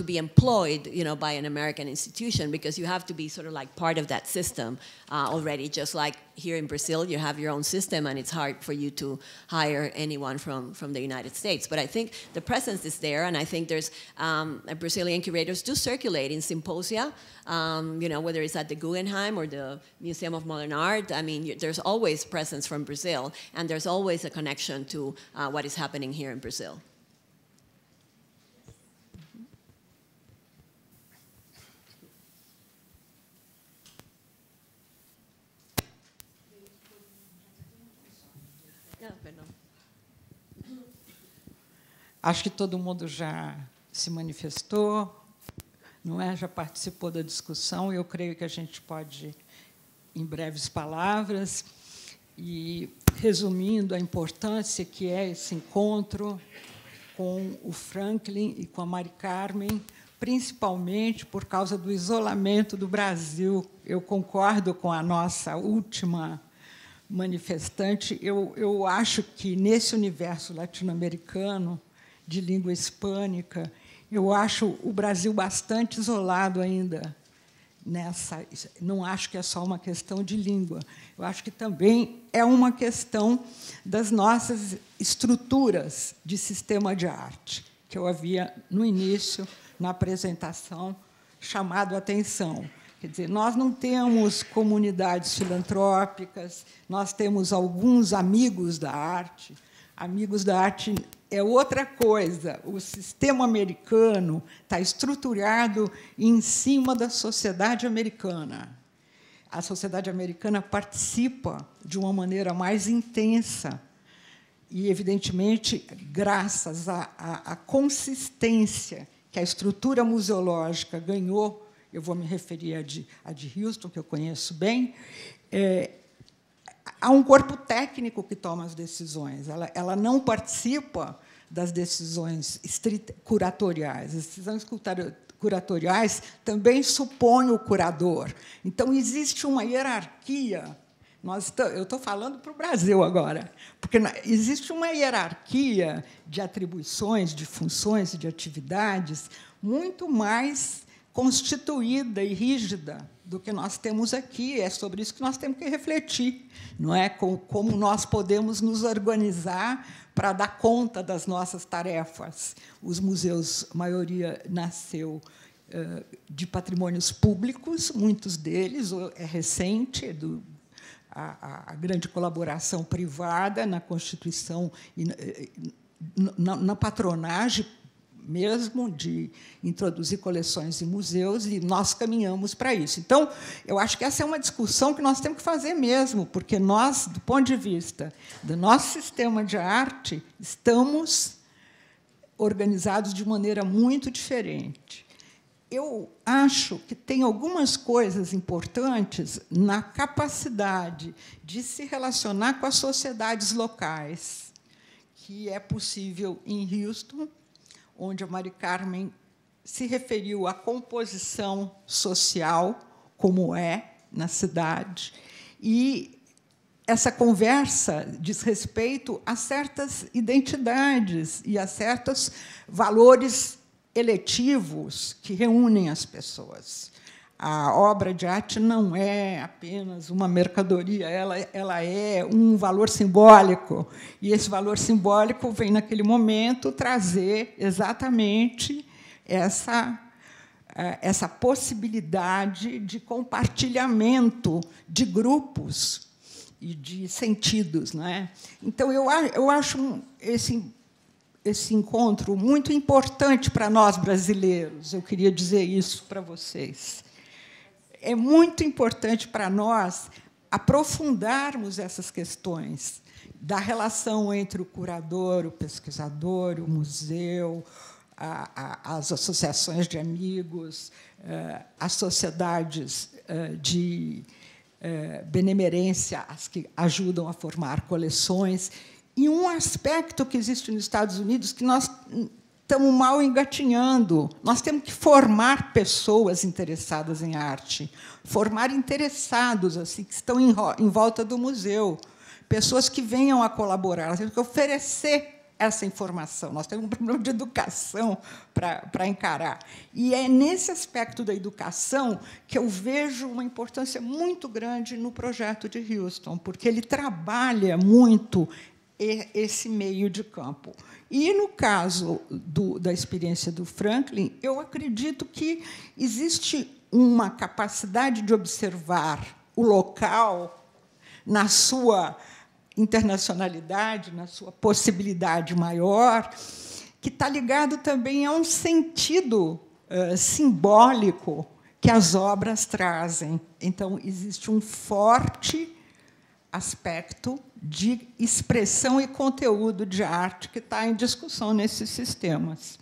Speaker 5: be employed, you know, by an American institution, because you have to be sort of like part of that system already, just like here in Brazil, you have your own system, and it's hard for you to hire anyone from the United States. But I think the presence is there, and I think there's Brazilian curators do circulate in symposia, you know, whether it's at the Guggenheim or the Museum of Modern Art. I mean, there's always presence from Brazil, and there's always a connection to what is happening here in Brazil.
Speaker 3: Acho que todo mundo já se manifestou, não é? Já participou da discussão. Eu creio que a gente pode, em breves palavras, e resumindo a importância que é esse encontro com o Franklin e com a Mari Carmen, principalmente por causa do isolamento do Brasil. Eu concordo com a nossa última manifestante. Eu acho que, nesse universo latino-americano, de língua hispânica, eu acho o Brasil bastante isolado ainda nessa. Não acho que é só uma questão de língua. Eu acho que também é uma questão das nossas estruturas de sistema de arte, que eu havia, no início, na apresentação, chamado a atenção. Quer dizer, nós não temos comunidades filantrópicas, nós temos alguns amigos da arte. Amigos da arte é outra coisa. O sistema americano está estruturado em cima da sociedade americana. A sociedade americana participa de uma maneira mais intensa e, evidentemente, graças à consistência que a estrutura museológica ganhou, eu vou me referir à de Houston, que eu conheço bem, há um corpo técnico que toma as decisões. Ela não participa das decisões curatoriais. As decisões curatoriais também supõem o curador. Então, existe uma hierarquia. Eu estou falando para o Brasil agora, porque existe uma hierarquia de atribuições, de funções e de atividades muito mais constituída e rígida do que nós temos aqui. É sobre isso que nós temos que refletir, não é? Como nós podemos nos organizar para dar conta das nossas tarefas. Os museus, a maioria nasceu de patrimônios públicos, muitos deles é recente, a grande colaboração privada na Constituição e na patronagem mesmo de introduzir coleções em museus, e nós caminhamos para isso. Então, eu acho que essa é uma discussão que nós temos que fazer mesmo, porque nós, do ponto de vista do nosso sistema de arte, estamos organizados de maneira muito diferente. Eu acho que tem algumas coisas importantes na capacidade de se relacionar com as sociedades locais, que é possível em Houston, onde a Mari Carmen se referiu à composição social, como é na cidade, e essa conversa diz respeito a certas identidades e a certos valores eletivos que reúnem as pessoas. A obra de arte não é apenas uma mercadoria, ela é um valor simbólico. E esse valor simbólico vem, naquele momento, trazer exatamente essa possibilidade de compartilhamento de grupos e de sentidos, não é? Então, eu acho esse encontro muito importante para nós brasileiros. Eu queria dizer isso para vocês. É muito importante para nós aprofundarmos essas questões da relação entre o curador, o pesquisador, o museu, as associações de amigos, as sociedades de benemerência, as que ajudam a formar coleções. E um aspecto que existe nos Estados Unidos que nós estamos mal engatinhando. Nós temos que formar pessoas interessadas em arte, formar interessados assim que estão em volta do museu, pessoas que venham a colaborar, nós temos que oferecer essa informação. Nós temos um problema de educação para encarar. E é nesse aspecto da educação que eu vejo uma importância muito grande no projeto de Houston, porque ele trabalha muito esse meio de campo. E, no caso da experiência do Franklin, eu acredito que existe uma capacidade de observar o local na sua internacionalidade, na sua possibilidade maior, que está ligado também a um sentido simbólico que as obras trazem. Então, existe um forte aspecto de expressão e conteúdo de arte que está em discussão nesses sistemas.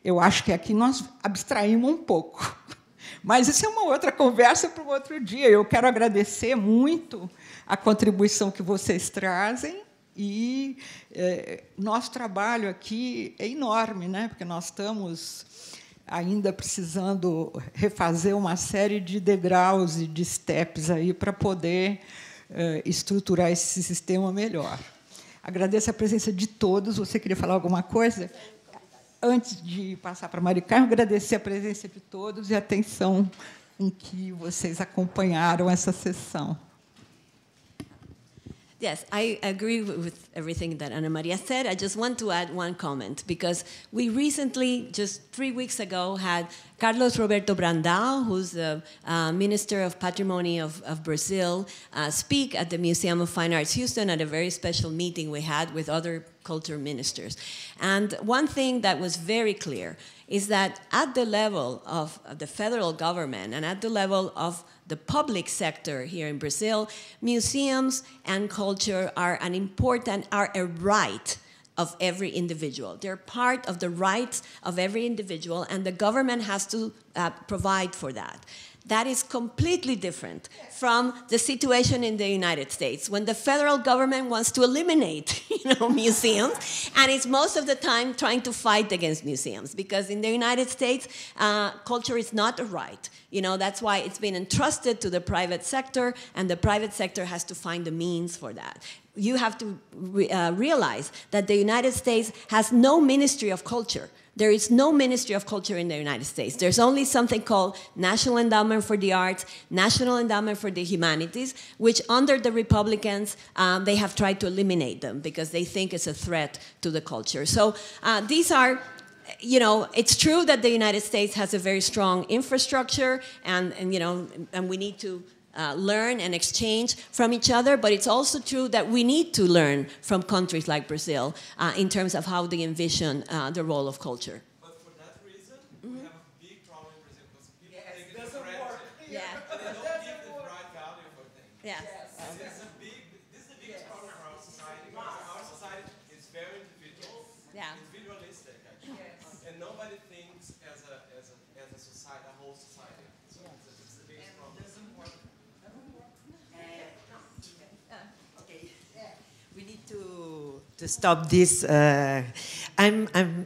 Speaker 3: Eu acho que aqui nós abstraímos um pouco, mas isso é uma outra conversa para um outro dia. Eu quero agradecer muito a contribuição que vocês trazem e nosso trabalho aqui é enorme, né? Porque nós estamos ainda precisando refazer uma série de degraus e de steps aí para poder estruturar esse sistema melhor. Agradeço a presença de todos. Você queria falar alguma coisa? Antes de passar para a Mari Carmen, agradecer a presença de todos e a atenção com que vocês acompanharam essa sessão.
Speaker 5: Yes, I agree with everything that Ana Maria said. I just want to add one comment, because we recently, just 3 weeks ago, had Carlos Roberto Brandão, who's the Minister of Patrimony of Brazil, speak at the Museum of Fine Arts Houston at a very special meeting we had with other culture ministers. And one thing that was very clear is that at the level of the federal government and at the level of the public sector here in Brazil, museums and culture are a right of every individual. They're part of the rights of every individual, and the government has to provide for that. That is completely different from the situation in the United States, when the federal government wants to eliminate, museums, and it's most of the time trying to fight against museums, because in the United States, culture is not a right. That's why it's been entrusted to the private sector, and the private sector has to find the means for that. You have to realize that the United States has no Ministry of Culture. There is no Ministry of Culture in the United States. There's only something called National Endowment for the Arts, National Endowment for the Humanities, which under the Republicans, they have tried to eliminate them because they think it's a threat to the culture. So these are, it's true that the United States has a very strong infrastructure, and we need to learn and exchange from each other, but it's also true that we need to learn from countries like Brazil in terms of how they envision the role of culture.
Speaker 12: But for that reason, we have a big problem in Brazil, because people take it for granted.
Speaker 5: Yeah.
Speaker 12: They don't give the right value for things.
Speaker 5: Yeah.
Speaker 12: This is the biggest problem for our society, because our society is very individual, individualistic, actually. And nobody thinks as a society, a whole society. So it's the biggest problem.
Speaker 7: We need to stop this.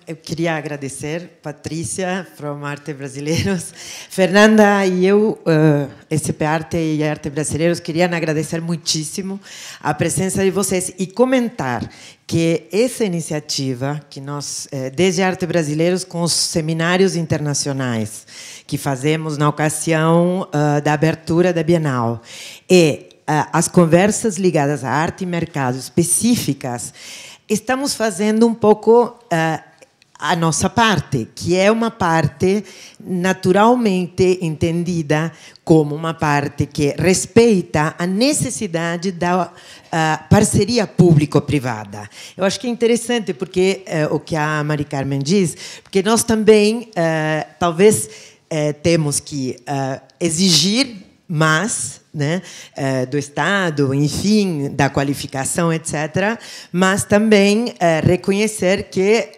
Speaker 7: Eu queria agradecer Patrícia from Arte Brasileiros, Fernanda e eu, SP-Arte e Arte Brasileiros, queriam agradecer muitíssimo a presença de vocês e comentar que essa iniciativa que nós, desde Arte Brasileiros, com os seminários internacionais que fazemos na ocasião da abertura da Bienal, e as conversas ligadas à arte e mercado específicas, estamos fazendo um pouco a nossa parte, que é uma parte naturalmente entendida como uma parte que respeita a necessidade da parceria público-privada. Eu acho que é interessante porque o que a Mari Carmen diz, porque nós também talvez temos que exigir mais, né, do Estado, enfim, da qualificação, etc., mas também reconhecer que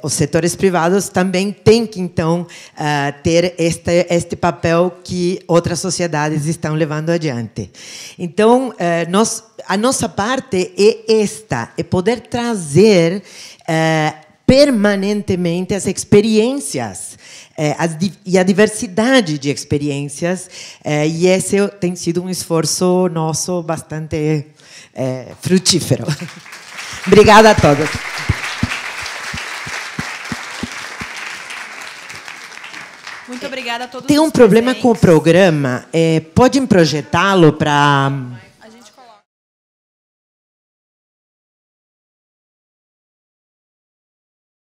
Speaker 7: os setores privados também têm que, então, ter este papel que outras sociedades estão levando adiante. Então, a nossa parte é esta, é poder trazer permanentemente as experiências e a diversidade de experiências, e esse tem sido um esforço nosso bastante frutífero. Obrigada a todos.
Speaker 2: Muito obrigada a todos.
Speaker 7: Tem um problema com o programa. Podem projetá-lo para...